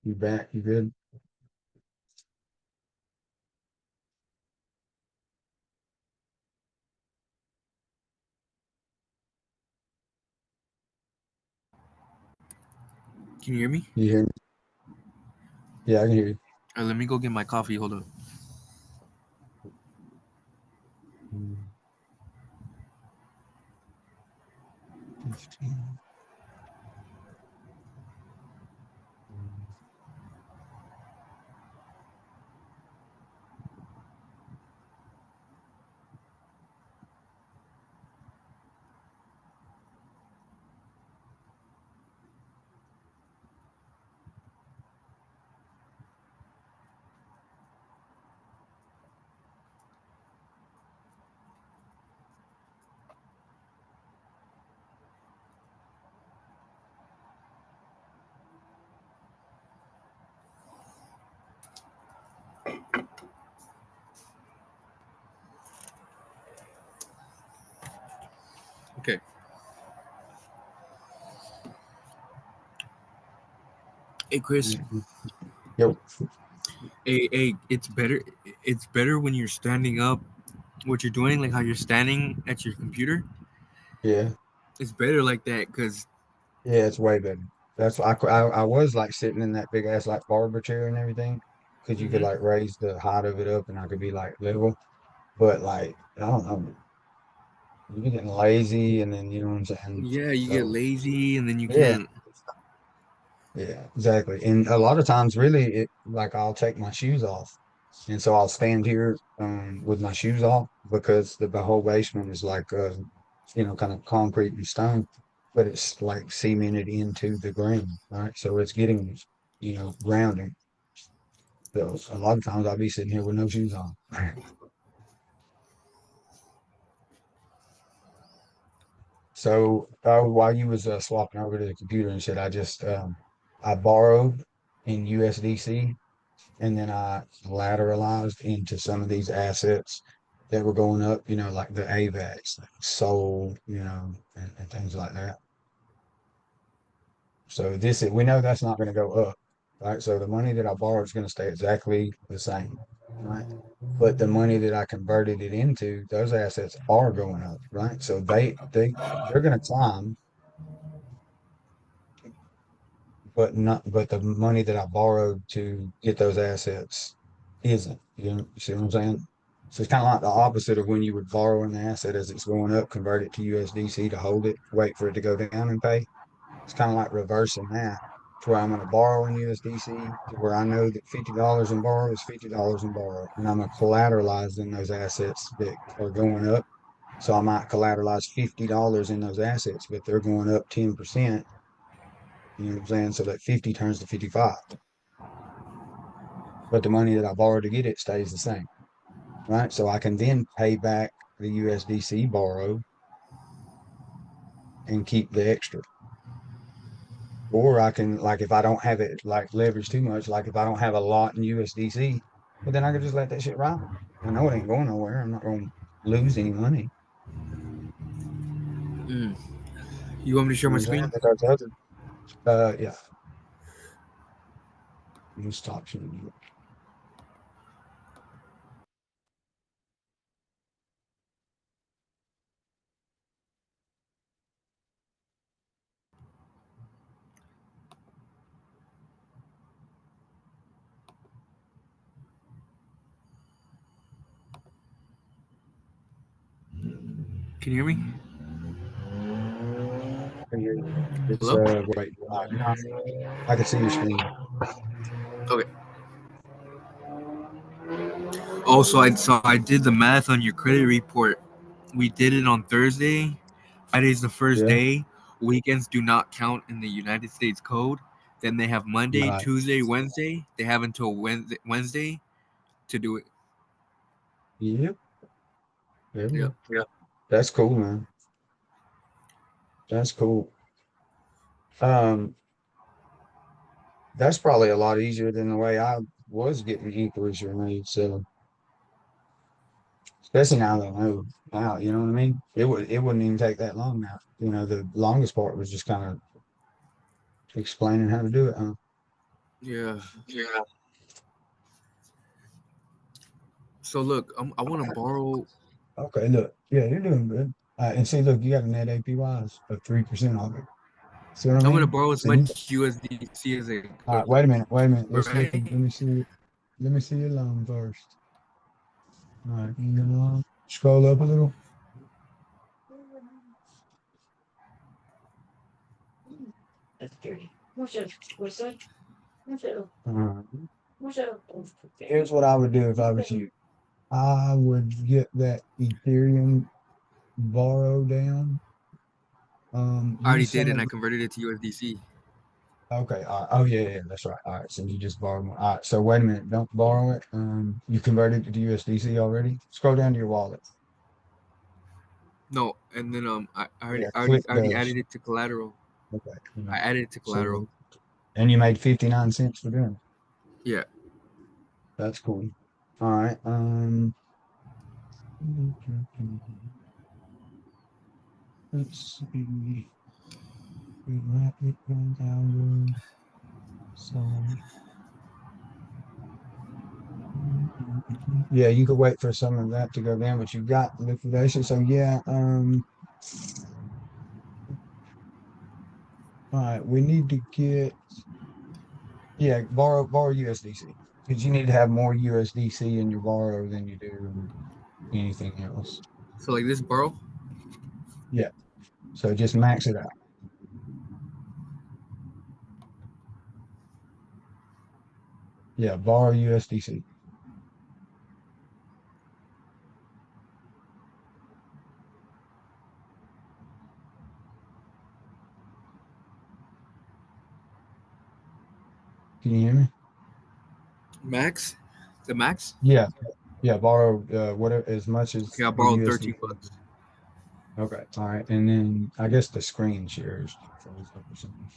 You back? You good? Can you hear me? You hear me? Yeah, I can hear you. Let me go get my coffee. Hold up. 15. Okay. Hey, Chris. Yo, It's better. It's better when you're standing up. What you're doing, like how you're standing at your computer, yeah, it's better like that because. yeah, it's way better. That's I was like sitting in that big ass like barber chair and everything, because you could Mm-hmm. like raise the height of it up and I could be like level. But like I don't know. you're getting lazy, and then you know what I'm saying. Yeah, you get So lazy and then you yeah, can't. yeah, exactly. And a lot of times, really, it like I'll take my shoes off, and so I'll stand here with my shoes off because the whole basement is like kind of concrete and stone, but it's like cemented into the ground, right? So it's getting grounding. So a lot of times I'll be sitting here with no shoes on. So while you was swapping over to the computer and shit, I borrowed in USDC, and then I lateralized into some of these assets that were going up, like the AVAX, like Sol, and things like that. So we know that's not going to go up, right? So the money that I borrowed is going to stay exactly the same, right? But the money that I converted it into, those assets are going up, right? So they're going to climb, but the money that I borrowed to get those assets isn't. You see what I'm saying? So it's kind of like the opposite of when you would borrow an asset as it's going up, convert it to USDC to hold it, wait for it to go down and pay. It's kind of like reversing that to where I'm going to borrow in USDC to where I know that $50 in borrow is $50 in borrow, and I'm going to collateralize in those assets that are going up. So I might collateralize $50 in those assets, but they're going up 10%. You know what I'm saying? So that 50 turns to 55, but the money that I borrowed to get it stays the same, right? So I can then pay back the USDC borrow and keep the extra. Or I can, like, if I don't have it like leverage too much, like if I don't have a lot in USDC, well, then I can just let that shit ride. I know it ain't going nowhere. I'm not going to lose any money. Mm. You want me to share You know my what I'm saying? screen? But those other, yeah, you stop shooting. Can you hear me? It's, Hello? wait, no, I can see your screen. Okay. Also, I did the math on your credit report. We did it on Thursday. Friday's the first Yeah. day. Weekends do not count in the United States code. Then they have Monday, Right. Tuesday, Wednesday. They have until Wednesday to do it. Yep. There we Yep. go. Yeah. That's cool, man. That's cool. Um, that's probably a lot easier than the way I was getting inquiries made. So especially now that I know now, you know what I mean? It wouldn't even take that long now. The longest part was just kind of explaining how to do it. Huh? Yeah. Yeah. So look, I want to borrow. Okay, look, yeah, you're doing good. And see, look, you got a net APYs of 3% on it. See what I I'm gonna mean? borrow as So you, much USDC as I all could. right, wait a minute. Let's look Right? at, let me see your loan first. All right, scroll up a little. All right. Here's what I would do if I was you. I would get that Ethereum borrow down. I already Use did, some and of I converted it to USDC. okay. All right. Oh yeah, yeah, that's right. All right. So you just borrow more. All right. So wait a minute. Don't borrow it. You converted it to USDC already. Scroll down to your wallet. No, and then Yeah. Click I already those. added it to collateral. Okay. I added it to collateral. So and you made 59 cents for doing it. Yeah. That's cool. All right. Let's see. Rapid download. So yeah, you could wait for some of that to go down, but you've got liquidation. So yeah, all right, we need to get yeah, borrow USDC because you need to have more USDC in your borrow than you do anything else. So like this borrow. Yeah. So just max it out. Yeah, borrow USDC. Can you hear me? Max? The max? Yeah, yeah, borrow whatever as much Okay, as I the borrowed USDC. 13 bucks. Okay, all right, and then I guess the screen shares froze up or something.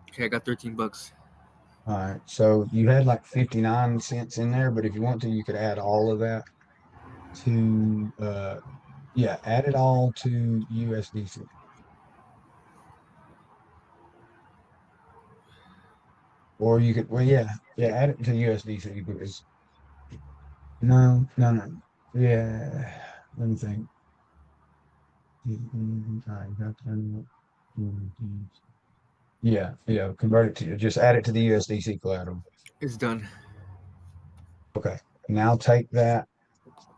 Okay, I got 13 bucks. All right, so you had like 59 cents in there, but if you want to, you could add all of that to yeah, add it all to USDC. Or you could, well, yeah, yeah, add it to USDC because no, no, no. Yeah, let me think. All right, yeah, yeah, convert it to just add it to the USDC collateral. It's done. Okay. Now take that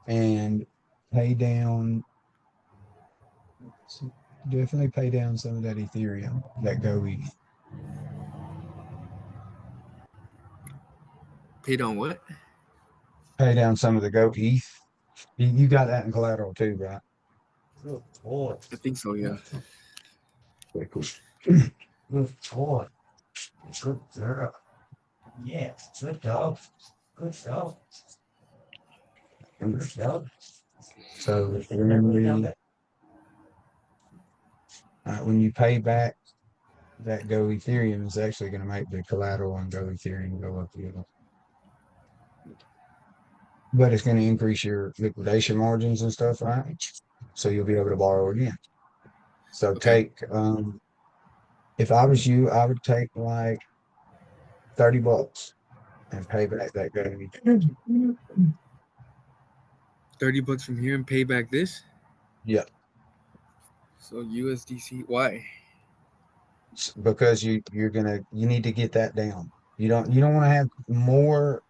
and pay down, definitely pay down some of that Ethereum, that Go ETH. Paid on what? Pay down some of the Go ETH. You got that in collateral too, right? Good boy. I think so, yeah. Okay, cool. Good boy. Good girl. Yeah, good dog. Good dog. Good dog. So when you pay back that Go Ethereum, is actually going to make the collateral on Go Ethereum go up, you know. But it's going to increase your liquidation margins and stuff, right? So you'll be able to borrow again. So Okay. take, if I was you, I would take like 30 bucks and pay back that Go. 30 bucks from here and pay back this? Yeah, So USDC. Why? because you need to get that down. You don't want to have more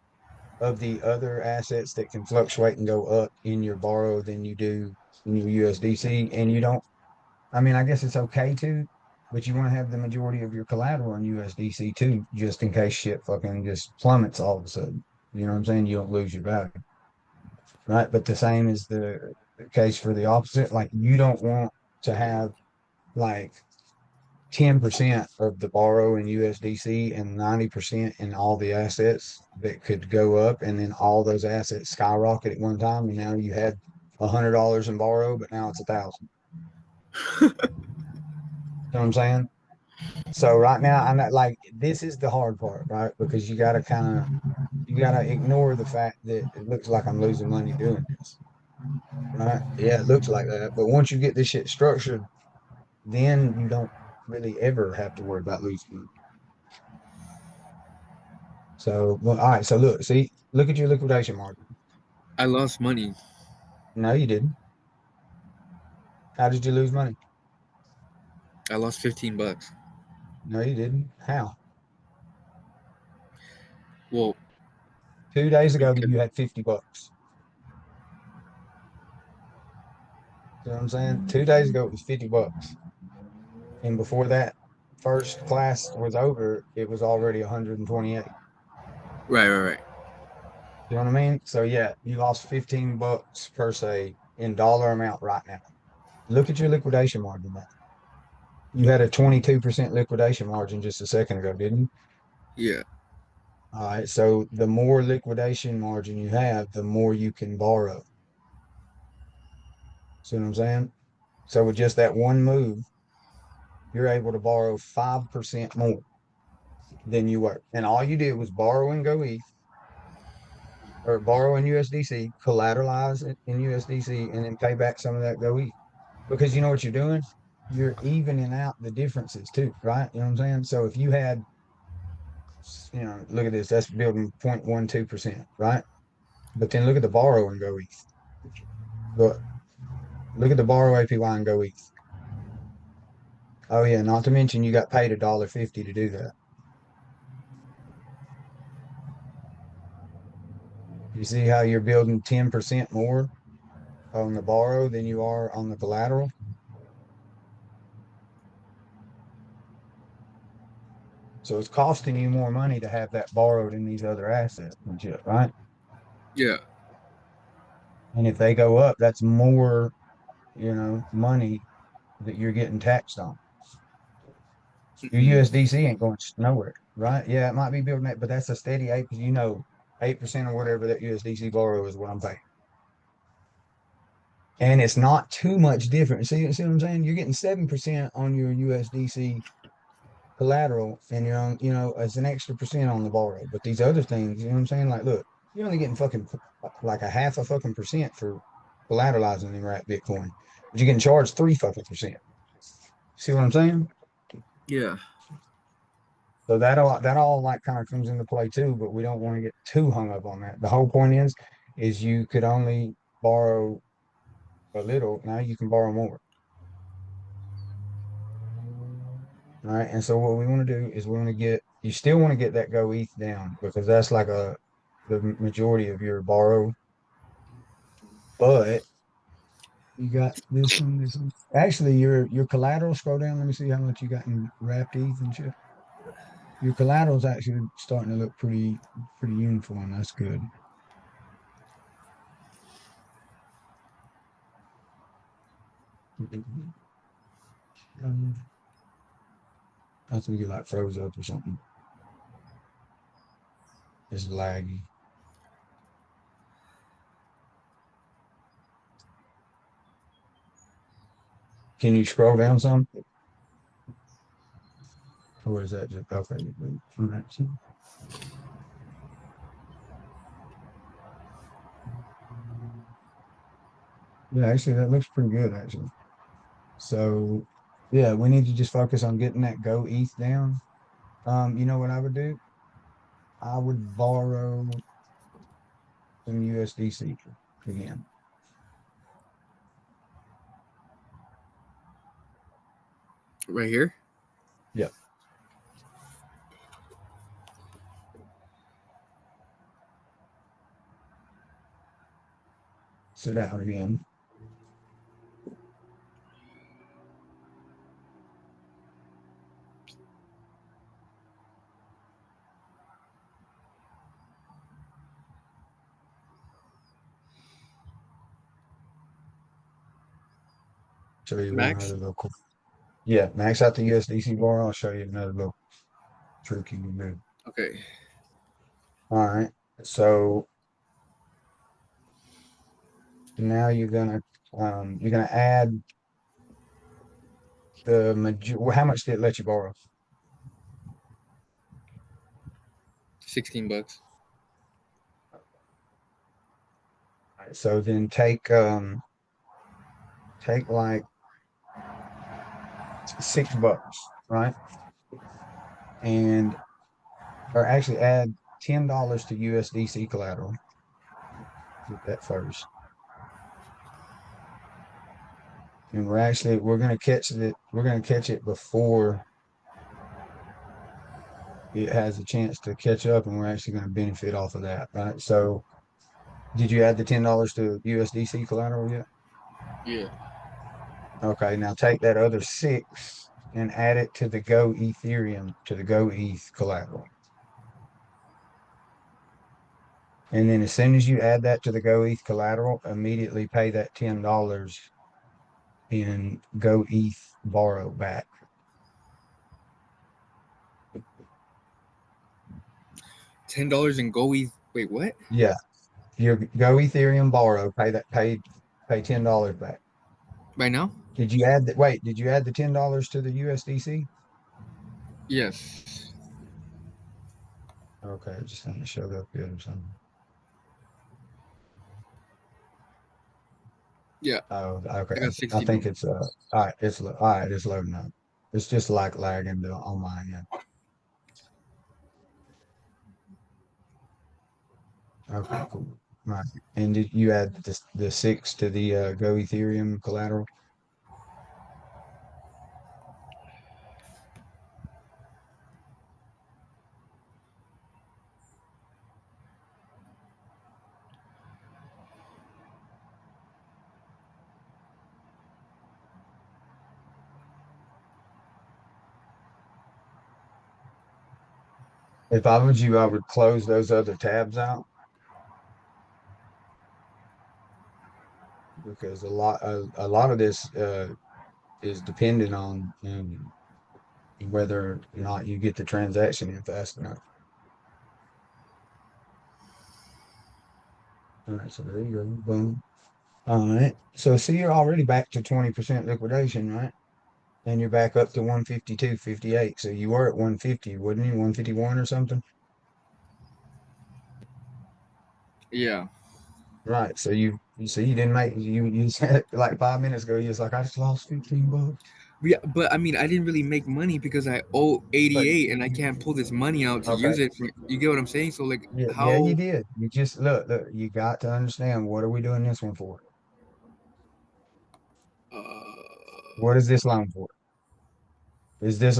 of the other assets that can fluctuate and go up in your borrow than you do in your USDC. And you don't, I mean, I guess it's okay to, but you want to have the majority of your collateral in USDC too, just in case shit fucking just plummets all of a sudden. You know what I'm saying? You don't lose your value, right? But the same is the case for the opposite. Like you don't want to have like 10% of the borrow in USDC and 90% in all the assets that could go up, and then all those assets skyrocket at one time, and now you had $100 in borrow, but now it's 1,000. You know what I'm saying? So right now, I'm not like this is the hard part, right? Because you gotta ignore the fact that it looks like I'm losing money doing this, right? Yeah, it looks like that, but once you get this shit structured, then you don't really ever have to worry about losing money. So, well, all right. So look, see, look at your liquidation margin. I lost money. No, you didn't. How did you lose money? I lost 15 bucks. No, you didn't. How? Well, 2 days ago, because you had 50 bucks. You know what I'm saying? 2 days ago, it was 50 bucks. And before that first class was over, it was already 128. right. You know what I mean? So yeah, you lost 15 bucks per se in dollar amount right now. Look at your liquidation margin now. You had a 22% liquidation margin just a second ago, didn't you? Yeah. All right. So the more liquidation margin you have, the more you can borrow. See what I'm saying? So with just that one move, you're able to borrow 5% more than you were. And all you did was borrow and go ETH or borrow in USDC, collateralize it in USDC, and then pay back some of that go ETH. Because you know what you're doing? You're evening out the differences too, right? You know what I'm saying? So if you had, look at this, that's building 0.12%, right? But then look at the borrow and go ETH. Look, look at the borrow APY and go ETH. Oh yeah, not to mention you got paid $1.50 to do that. You see how you're building 10% more on the borrow than you are on the collateral? So it's costing you more money to have that borrowed in these other assets and shit, right? Yeah. And if they go up, that's more, money that you're getting taxed on. Your Hmm. USDC ain't going nowhere, right? Yeah, it might be building that, but that's a steady 8%, 8% or whatever that USDC borrow is what I'm paying. And it's not too much different. See what I'm saying? You're getting 7% on your USDC collateral, and you're on, it's an extra percent on the borrow. But these other things, you know what I'm saying? Like, look, you're only getting fucking like a half a fucking percent for collateralizing in right Bitcoin, but you're getting charged three fucking percent. See what I'm saying? Yeah. So that all like kind of comes into play too, but we don't want to get too hung up on that. The whole point is you could only borrow a little. Now you can borrow more. All right. And so what we want to do is we want to get you still want to get that go ETH down because that's like the majority of your borrow. But you got this one. Actually, your collateral, scroll down. Let me see how much you got in wrapped ETH and shit. Your collateral's actually starting to look pretty uniform. That's good. I think you like froze up or something. It's laggy. Can you scroll down some? Or is that just okay? All right. Yeah, actually, that looks pretty good, actually. So, yeah, we need to just focus on getting that go ETH down. You know what I would do? I would borrow some USDC again. Right here. Yep. Sit down again. Show you Max. another little cool. Yeah, max out the USDC borrow. I'll show you another little trick you can do. Okay. All right. So now you're gonna add the major. How much did it let you borrow? $16. Right, so then take like $6, right? And or actually add $10 to USDC collateral. Get that first. And we're gonna catch it before it has a chance to catch up, and we're actually gonna benefit off of that, right? So did you add the $10 to USDC collateral yet? Yeah. Okay, now take that other six and add it to the Go Ethereum to the Go ETH collateral. And then as soon as you add that to the Go ETH collateral, immediately pay that $10 in Go ETH borrow back. $10 in go ETH. Wait, what? Yeah, your Go Ethereum borrow, pay $10 back. Right now? Did you add the $10 to the USDC? Yes. Okay, it just kind of showed up good or something. Yeah. Oh, okay. I got I 60 think more. it's all right. All right. It's loading up. It's just like lagging on my end. Okay, cool. Right. And did you add the six to the Go Ethereum collateral? If I was you, I would close those other tabs out because a lot of this is dependent on whether or not you get the transaction in fast enough. All right, so there you go. Boom. All right. So see, you're already back to 20% liquidation, right? And you're back up to 152.58. So you were at 150, wouldn't you? 151 or something? Yeah. Right. So you see you didn't make you said like 5 minutes ago, you was like, I just lost $15. Yeah, but I mean, I didn't really make money because I owe But 88 and I can't pull this money out to okay. use it. You get what I'm saying? So like, Yeah, yeah, you how? did. You just look, you got to understand what are we doing this one for? Uh, What is this loan for? Is this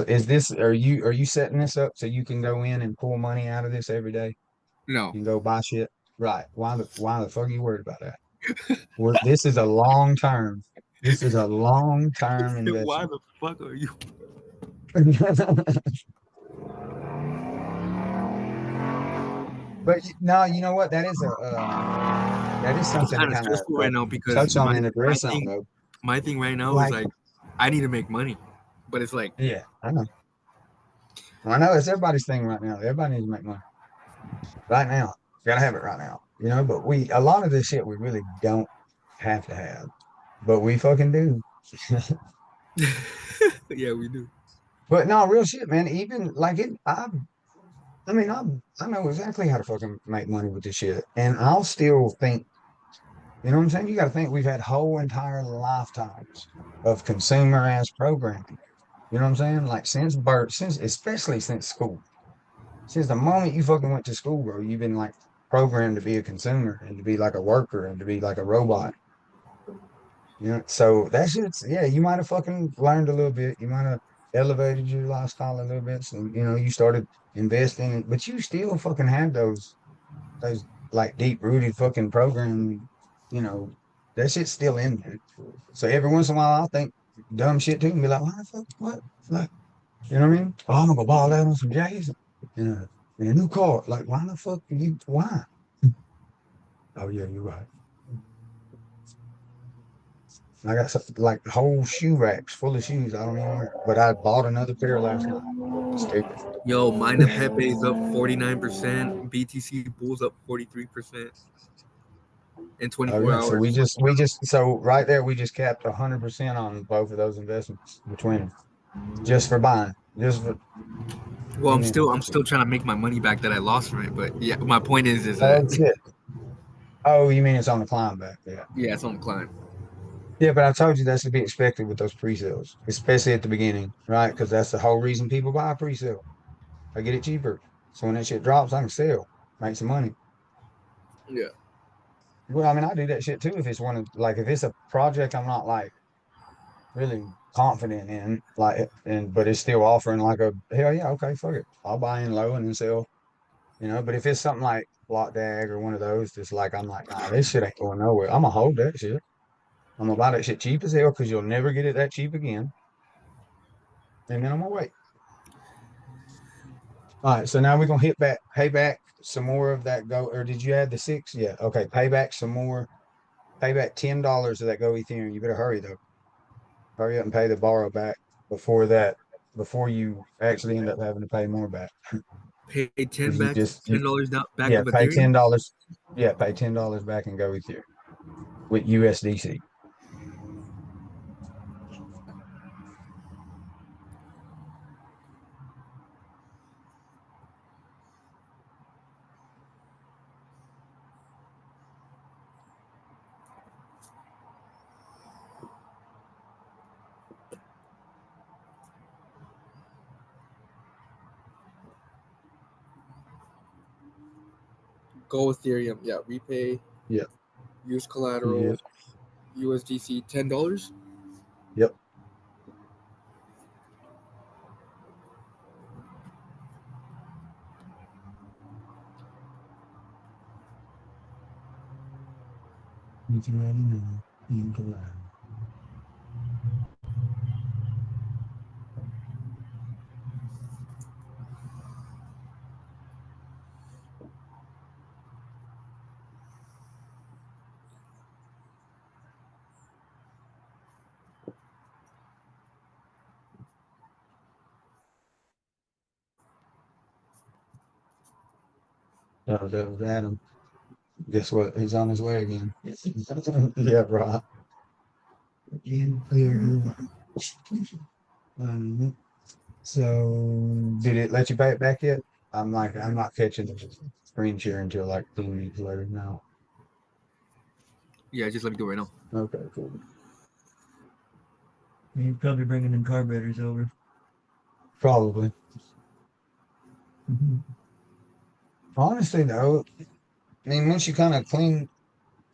are you setting this up so you can go in and pull money out of this every day? no. You can go buy shit. Right. Why the fuck are you worried about that? This is a long term. This is a long term Why investment. the fuck are you? But no, you know what? That is It's something to kind of kind of stressful right now because touch on and address on though. my thing right now is Like, like, I need to make money, but it's like, yeah, I know. I know it's everybody's thing right now. Everybody needs to make money right now. Gotta have it right now. But a lot of this shit we really don't have to have, but we fucking do. yeah, we do. But no, real shit, man. Even like I mean, I know exactly how to fucking make money with this shit, and I'll still think, you know what I'm saying? You got to think we've had whole entire lifetimes of consumer ass programming. You know what I'm saying? Like since birth, especially since school, since the moment you fucking went to school, bro, you've been like programmed to be a consumer and to be like a worker and to be like a robot. So that shit's yeah. You might have fucking learned a little bit. You might have elevated your lifestyle a little bit. So you started investing, but you still fucking have those like deep rooted fucking programming, you know, that shit's still in there. So every once in a while I'll think dumb shit too and be like, why the fuck what? Like, you know what I mean? Oh, I'm gonna go ball out on some J's in a new car. Like, why the fuck why? Oh yeah, you're right. I got some, like whole shoe racks full of shoes I don't even wear. But I bought another pair last night. Stupid. Yo, Mina Pepe's up 49%, BTC Bulls up 43% in Oh 24 yeah. So hours. so right there we just capped 100% on both of those investments between them. Just for buying. Just for Well, and then I'm still trying to make my money back that I lost from it. But yeah, my point is that oh shit. Oh, you mean it's on the climb back? Yeah. yeah, it's on the climb. Yeah, but I told you that's to be expected with those pre-sales, especially at the beginning, right? Because that's the whole reason people buy a pre-sale. I get it cheaper. So when that shit drops, I can sell, make some money. Yeah. Well, I mean, I do that shit too if it's one of like if it's a project I'm not like really confident in, like and but it's still offering like a hell yeah, okay, fuck it. I'll buy in low and then sell. But if it's something like Block Dag or one of those, just like I'm like, nah, this shit ain't going nowhere. I'm gonna hold that shit. I'm gonna buy that shit cheap as hell because you'll never get it that cheap again. And then I'm gonna wait. All right, so now we're gonna pay back some more of that go. Or did you add the six? Yeah, okay. Pay back some more. Pay back $10 of that Go Ethereum. You better hurry though. Hurry up and pay the borrow back before that. Before you actually end up having to pay more back Pay because you just you $10 down back yeah of pay Ethereum. $10. Yeah, pay $10 back and Go Ethereum with USDC. Go Ethereum. Yeah, repay, Yep. use Yep. collateral, USDC $10. Yep. You can already know. You can learn. So that was Adam. Guess what? He's on his way again. Yeah, right. Again, clear. So did it let you pay it back yet? I'm not catching the screen share until like 2 minutes later now. Yeah, just let me go right now. Okay, cool. You're probably bringing in carburetors over. Probably. Mhm. Honestly, though, I mean, once you kind of clean,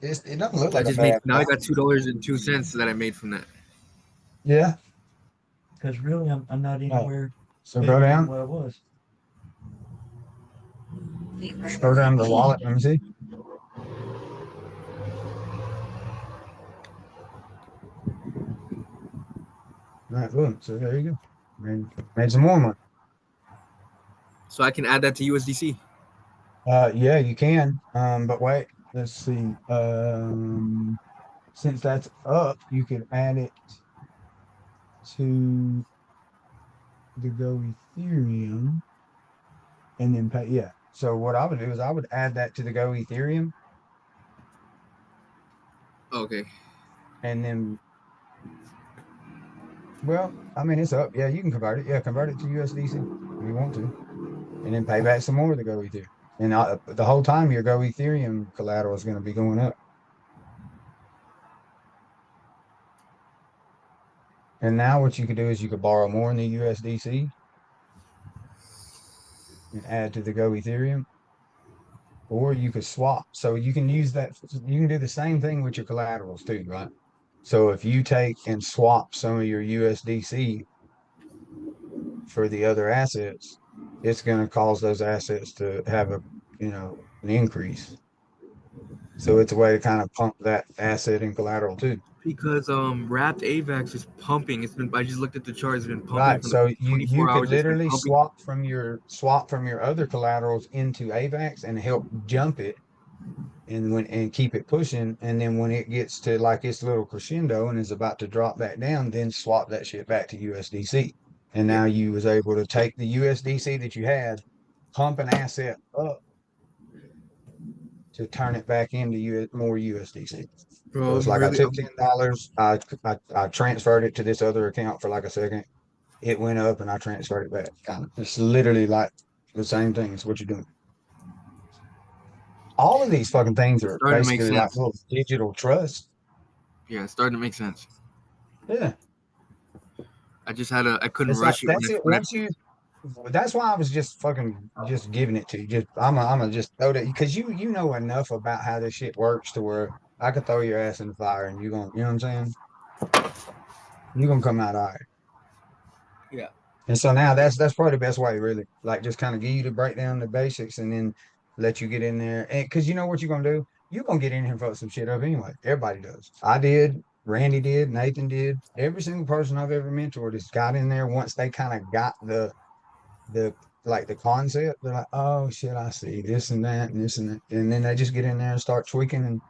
it doesn't look I like a just made bad now. I car. got $2.02 that I made from that. Yeah. Because really, I'm not Oh, anywhere so go better than down, what I was. go down to the wallet. Let me see. All right, boom. So there you go. Made some more money. So I can add that to USDC. Yeah, you can. But wait, let's see. Since that's up, you could add it to the Go Ethereum and then pay. Yeah. So what I would do is I would add that to the Go Ethereum Okay. and then, well, I mean, it's up. Yeah, you can convert it. Yeah, convert it to USDC if you want to, and then pay back some more of the Go Ethereum. And the whole time your Go Ethereum collateral is going to be going up. And now what you could do is you could borrow more in the USDC and add to the Go Ethereum, or you could swap. So you can use that. You can do the same thing with your collaterals too, right? So if you take and swap some of your USDC for the other assets, it's going to cause those assets to have an increase. So it's a way to kind of pump that asset and collateral too. Because wrapped AVAX is pumping. It's been I just looked at the chart. It's been pumping Right. for the So past you 24 could hours. It's been literally pumping. swap from your other collaterals into AVAX and help jump it and keep it pushing. And then when it gets to like its little crescendo and is about to drop back down, then swap that shit back to USDC. And Yeah, now you was able to take the USDC that you had, pump an asset up to turn it back into more USDC. So bro. it's I'm like I really. took $10, I transferred it to this other account for like a second. It went up and I transferred it back. Kind of. It's literally like the same thing. It's what you're doing. All of these fucking things It's are starting to make basically like sense. little digital trust. Yeah, it's starting to make sense. Yeah. I just had a. I couldn't It's like rush it that's it. when I. Once you that's why I was just fucking just giving it to you. Just I'm gonna just throw that because you know enough about how this shit works to where I could throw your ass in the fire and you know what I'm saying? You're gonna come out all right. Yeah. And so now that's probably the best way, really. Like just kind of give you to break down the basics and then let you get in there. And because you know what you're gonna do? You're gonna get in here and fuck some shit up anyway. Everybody does. I did, Randy did, Nathan did. Every single person I've ever mentored has got in there once they kind of got the like the concept. They're like, oh shit, I see this and that and this and that. And then they just get in there and start tweaking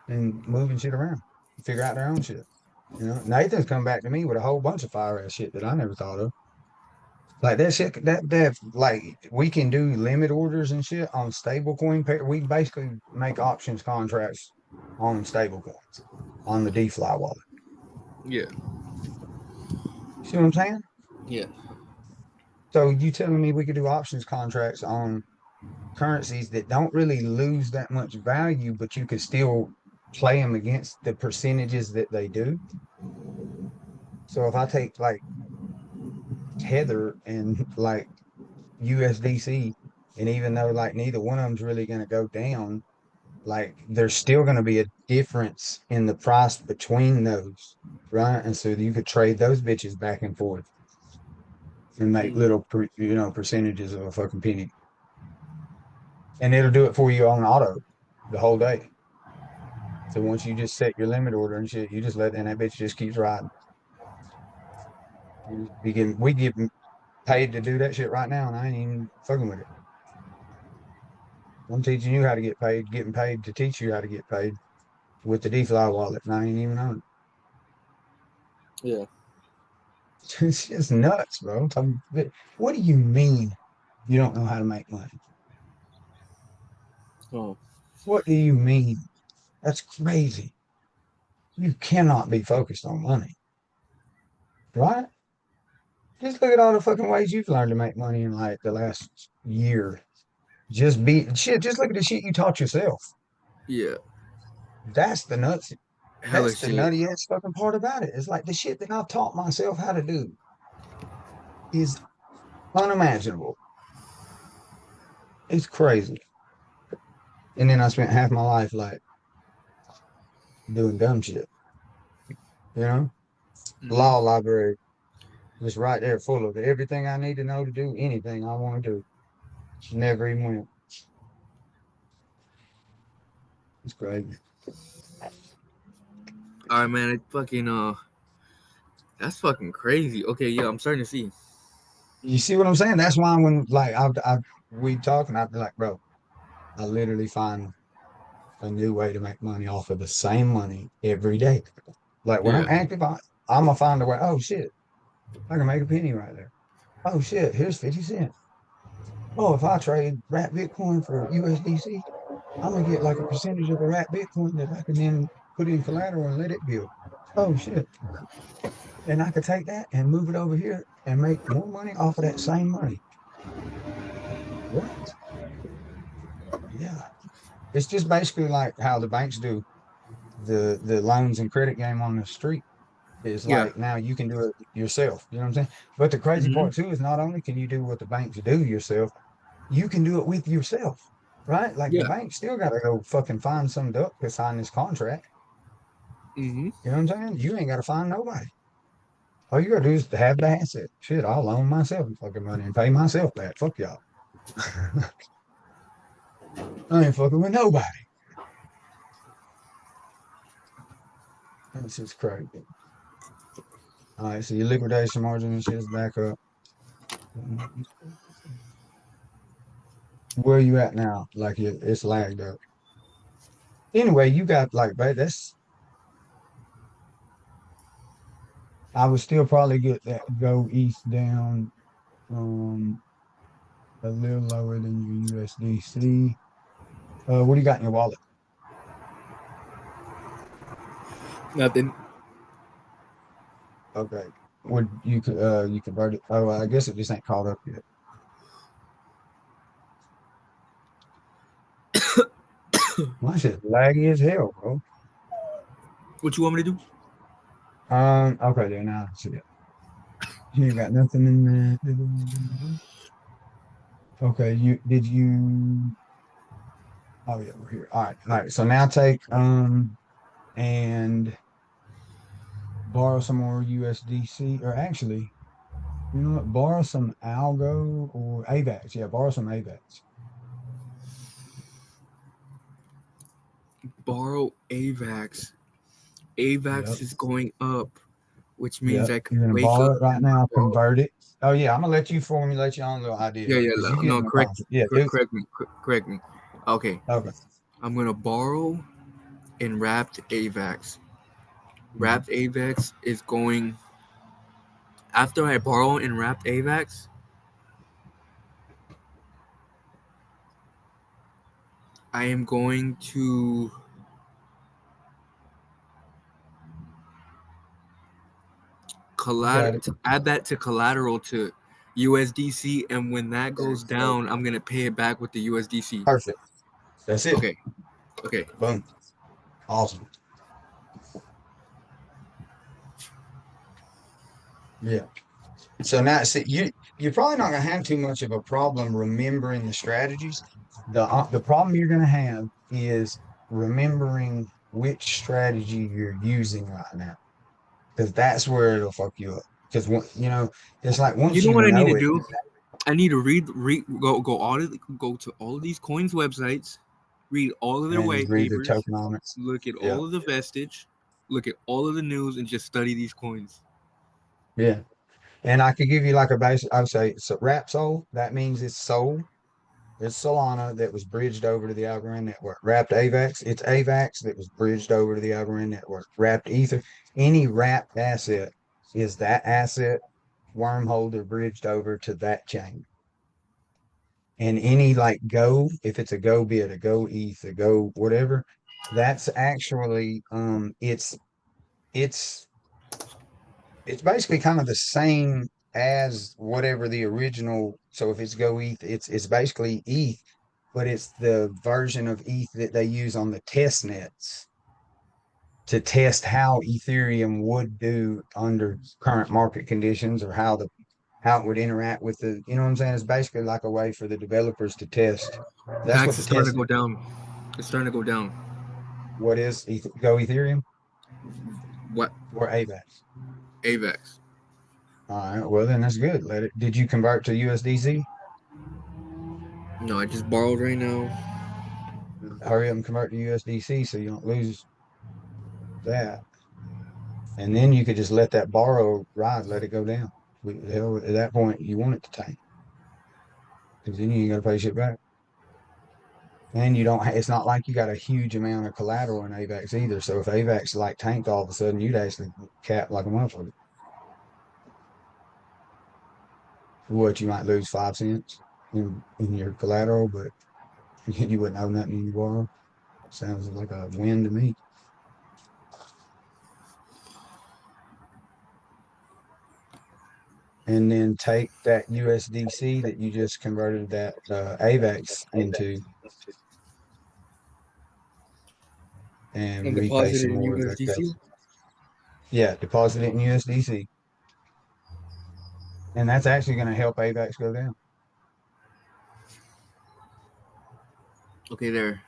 and moving shit around, figure out their own shit. You know, Nathan's come back to me with a whole bunch of fire ass shit that I never thought of. Like that shit, that like we can do limit orders and shit on stablecoin pair. We basically make options contracts on stablecoins on the DeFi wallet. Yeah. See what I'm saying? Yeah. So you telling me we could do options contracts on currencies that don't really lose that much value, but you could still play them against the percentages that they do. So if I take like Tether and like USDC, and even though like neither one of them's really going to go down, like there's still going to be a difference in the price between those, right? And so you could trade those bitches back and forth and make Mm. little, percentages of a fucking penny, and it'll do it for you on auto the whole day. So once you just set your limit order and shit, you just let and that bitch just keeps riding. We get paid to do that shit right now, and I ain't even fucking with it. I'm teaching you how to get paid, getting paid to teach you how to get paid with the DeFi wallet, and I ain't even on Yeah. it. It's just nuts, bro. What do you mean you don't know how to make money? Oh, What do you mean? That's crazy. You cannot be focused on money, right? Just look at all the fucking ways you've learned to make money in like the last year. Just be shit. Just look at the shit you taught yourself. yeah, That's the nuts. hella That's the shit. nutty ass fucking part about it. It's like the shit that I've taught myself how to do is unimaginable. It's crazy. And then I spent half my life like doing dumb shit. You know, Hmm. law library was right there, full of everything I need to know to do anything I want to do. Never even went. It's crazy. All right, man. It fucking that's fucking crazy. Okay, yeah, I'm starting to see. You see what I'm saying? That's why when like we talk and I'd be like, bro, I literally find a new way to make money off of the same money every day. Like when Yeah. I'm active, I'm gonna find a way. Oh shit, I can make a penny right there. Oh shit, here's 50 cents. Oh, if I trade wrap Bitcoin for USDC, I'm gonna get like a percentage of the wrap Bitcoin that I can then put in collateral and let it build. Oh shit. And I could take that and move it over here and make more money off of that same money. What? Yeah. It's just basically like how the banks do the loans and credit game on the street. Is Yeah. like now you can do it yourself. You know what I'm saying? But the crazy Hmm. part too is not only can you do what the banks do yourself, you can do it with yourself, right? Like the Yeah. bank still got to go fucking find some duck to sign this contract. Hmm. You know what I'm saying? You ain't got to find nobody. All you got to do is have the asset. Shit, I'll loan myself the fucking money and pay myself back. Fuck y'all. I ain't fucking with nobody. That's just crazy. All right, so your liquidation margin and shit is back up. Where you at now? Like it's lagged up. Anyway, you got like, babe, that's I would still probably get that go east down a little lower than your USDC. What do you got in your wallet? Nothing. Okay. Would you convert it? Oh, I guess it just ain't caught up yet. My shit's laggy as hell, bro. What you want me to do? Okay, there now I see it. You got nothing in there. Okay, you oh yeah, we're here. All right. So now take and borrow some more USDC, or actually, you know what? Borrow some Algo or AVAX. Yeah, borrow some AVAX. Borrow AVAX. Yep. AVAX is going up, which means Yep. I could You're gonna wake borrow up it right and now, borrow. convert it. Oh yeah, I'm gonna let you formulate your own little idea Yeah, here yeah. because you get No, in the correct, concept. Yeah, dude. correct me, correct me. Okay, Okay. I'm gonna borrow in wrapped AVAX. Mhm. Wrapped AVAX is going after I borrow in wrapped AVAX. I am going to You got it. to add that to collateral to USDC, and when that goes down, I'm gonna pay it back with the USDC. Perfect. That's it. Okay, okay. Boom. Awesome. Yeah. So now, see, you're probably not gonna have too much of a problem remembering the strategies. The problem you're gonna have is remembering which strategy you're using right now, because that's where it'll fuck you up. Because it's like You once know you what I need know to it, do? I need to go to all of these coins websites, read all of their and white read the papers, tokenomics. look at Yeah, all of the vestige, look at all of the news, and just study these coins. yeah. And I could give you like a basic. I would say so. Wrap Sol. That means it's Sol. It's Solana that was bridged over to the Algorand network. Wrapped AVAX, it's AVAX that was bridged over to the Algorand network. Wrapped Ether, any wrapped asset is that asset wormhole that bridged over to that chain. And any like go, if it's a go bid, a go ETH, a go whatever, that's actually it's it's basically kind of the same as whatever the original. So if it's go ETH, it's basically ETH, but it's the version of ETH that they use on the test nets to test how Ethereum would do under current market conditions, or how it would interact with the, you know what I'm saying? It's basically like a way for the developers to test. That's what Pax the is starting to test go net. down. It's starting to go down. What is Go Ethereum What? or AVAX? AVAX. All right, well then that's good. Let it. Did you convert to USDC? No, I just borrowed right now. Hurry up and convert to USDC so you don't lose that. And then you could just let that borrow ride, let it go down. Hell, at that point, you want it to tank because then you ain't got to pay shit back. And you don't. It's not like you got a huge amount of collateral in AVAX either. So if AVAX like tanked all of a sudden, you'd actually cap like a motherfucker. What, you might lose 5 cents in your collateral, but you wouldn't owe nothing when you borrow. Sounds like a win to me. And then take that USDC that you just converted that AVAX into And and repay deposited some in more of that. USDC. Yeah, deposit it in USDC. And that's actually going to help AVAX go down. Okay, there.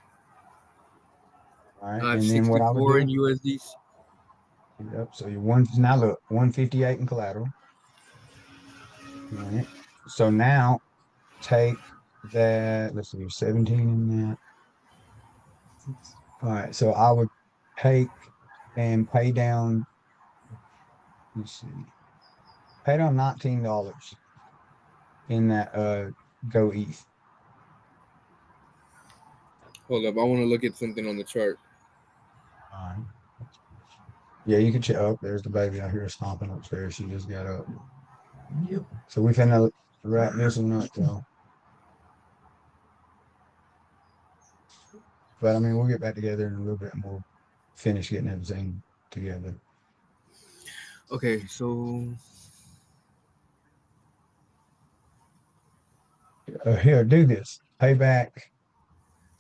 All right. I have And then what I would 64 do, in USDC. yep, so you're one, now look, 158 in collateral. All right. So now take that, let's see, you're 17 in that. All right. So I would take and pay down, let's see, pay down $19 in that Go ETH. Hold up, I want to look at something on the chart. All right. Yeah, you can check. Oh, there's the baby out here stomping upstairs. She just got up. Yep. So we finna wrap this one up, y'all. But I mean, we'll get back together in a little bit and we'll finish getting everything together. Okay, so Here, do this. Pay back.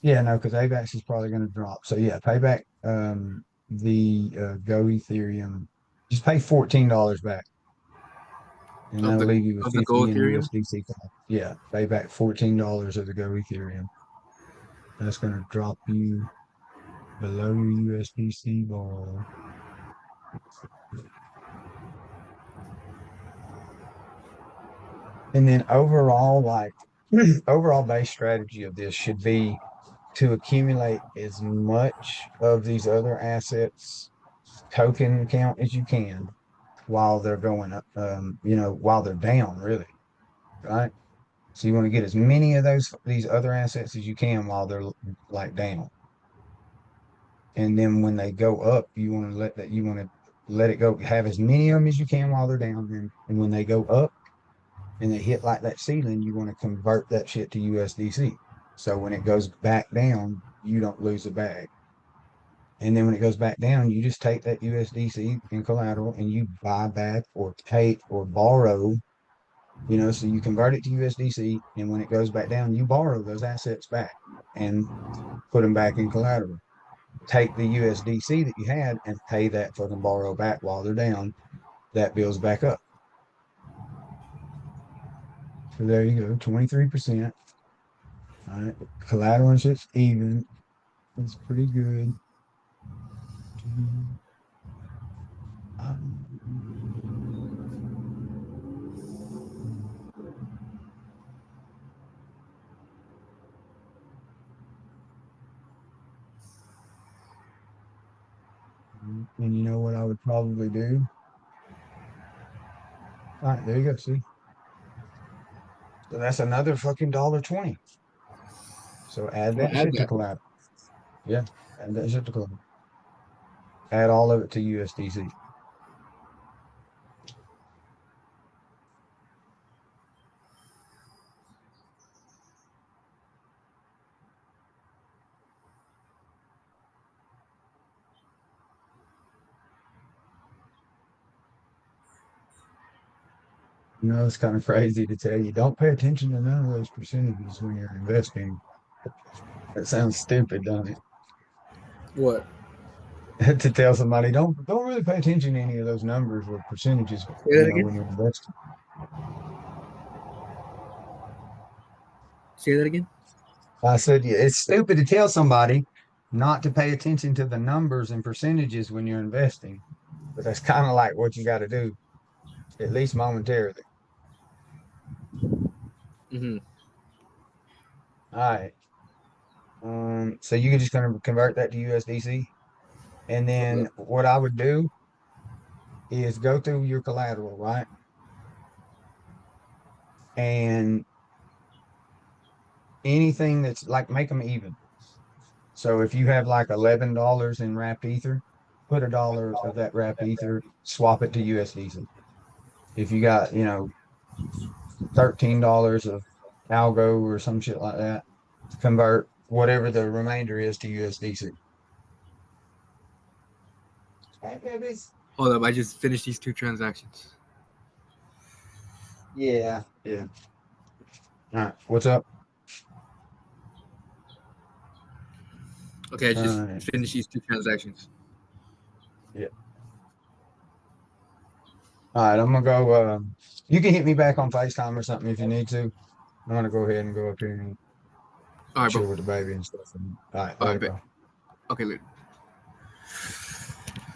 Yeah, no, because AVAX is probably going to drop. So yeah, pay back the Go Ethereum. Just pay $14 back, and of that'll the leave you with of the gold 50 in Ethereum. USDC. Yeah, pay back $14 of the Go Ethereum. That's going to drop you below your USDC bar. And then overall, like overall base strategy of this should be to accumulate as much of these other assets token count as you can while they're going up, while they're down, really, right? So you want to get as many of these other assets as you can while they're like down. And then when they go up, you want to let it go, have as many of them as you can while they're down. And when they go up and they hit like that ceiling, you want to convert that shit to USDC. So when it goes back down, you don't lose the bag. And then when it goes back down, you just take that USDC in collateral and you buy back or take or borrow, so you convert it to USDC. And when it goes back down, you borrow those assets back and put them back in collateral. Take the USDC that you had and pay that fucking borrow back while they're down. That builds back up. So there you go, 23%. All right. Collateral and shit's even. It's pretty good. Um, and you know what I would probably do? All right, there you go. See? So that's another fucking $1.20. So add I'll that add shit to that. collateral. Yeah, add that shit to collateral. Add all of it to USDC. You know, it's kind of crazy to tell you, don't pay attention to none of those percentages when you're investing. That sounds stupid, doesn't What? it? To tell somebody, don't really pay attention to any of those numbers or percentages, Say that again. when you're investing. Say that again. I said, yeah, it's stupid to tell somebody not to pay attention to the numbers and percentages when you're investing, but that's kind of like what you got to do, at least momentarily. Mm-hmm. All right. So you're just going to convert that to USDC. And Okay. then what I would do is go through your collateral, right? And anything that's like, make them even. So if you have like $11 in wrapped ether, put $1 of that wrapped ether, swap it to USDC. If you got, $13 of algo or some shit like that, convert whatever the remainder is to USDC. Hold up. I just finished these two transactions. Yeah. Yeah. All right. What's up? Okay, I just All right. finished these two transactions. Yeah. All right. I'm gonna go. You can hit me back on FaceTime or something if you need to. I'm gonna go ahead and go up here and All right, bro. chill with the baby and stuff. All right. All right, Later, bet. bro. Okay, later.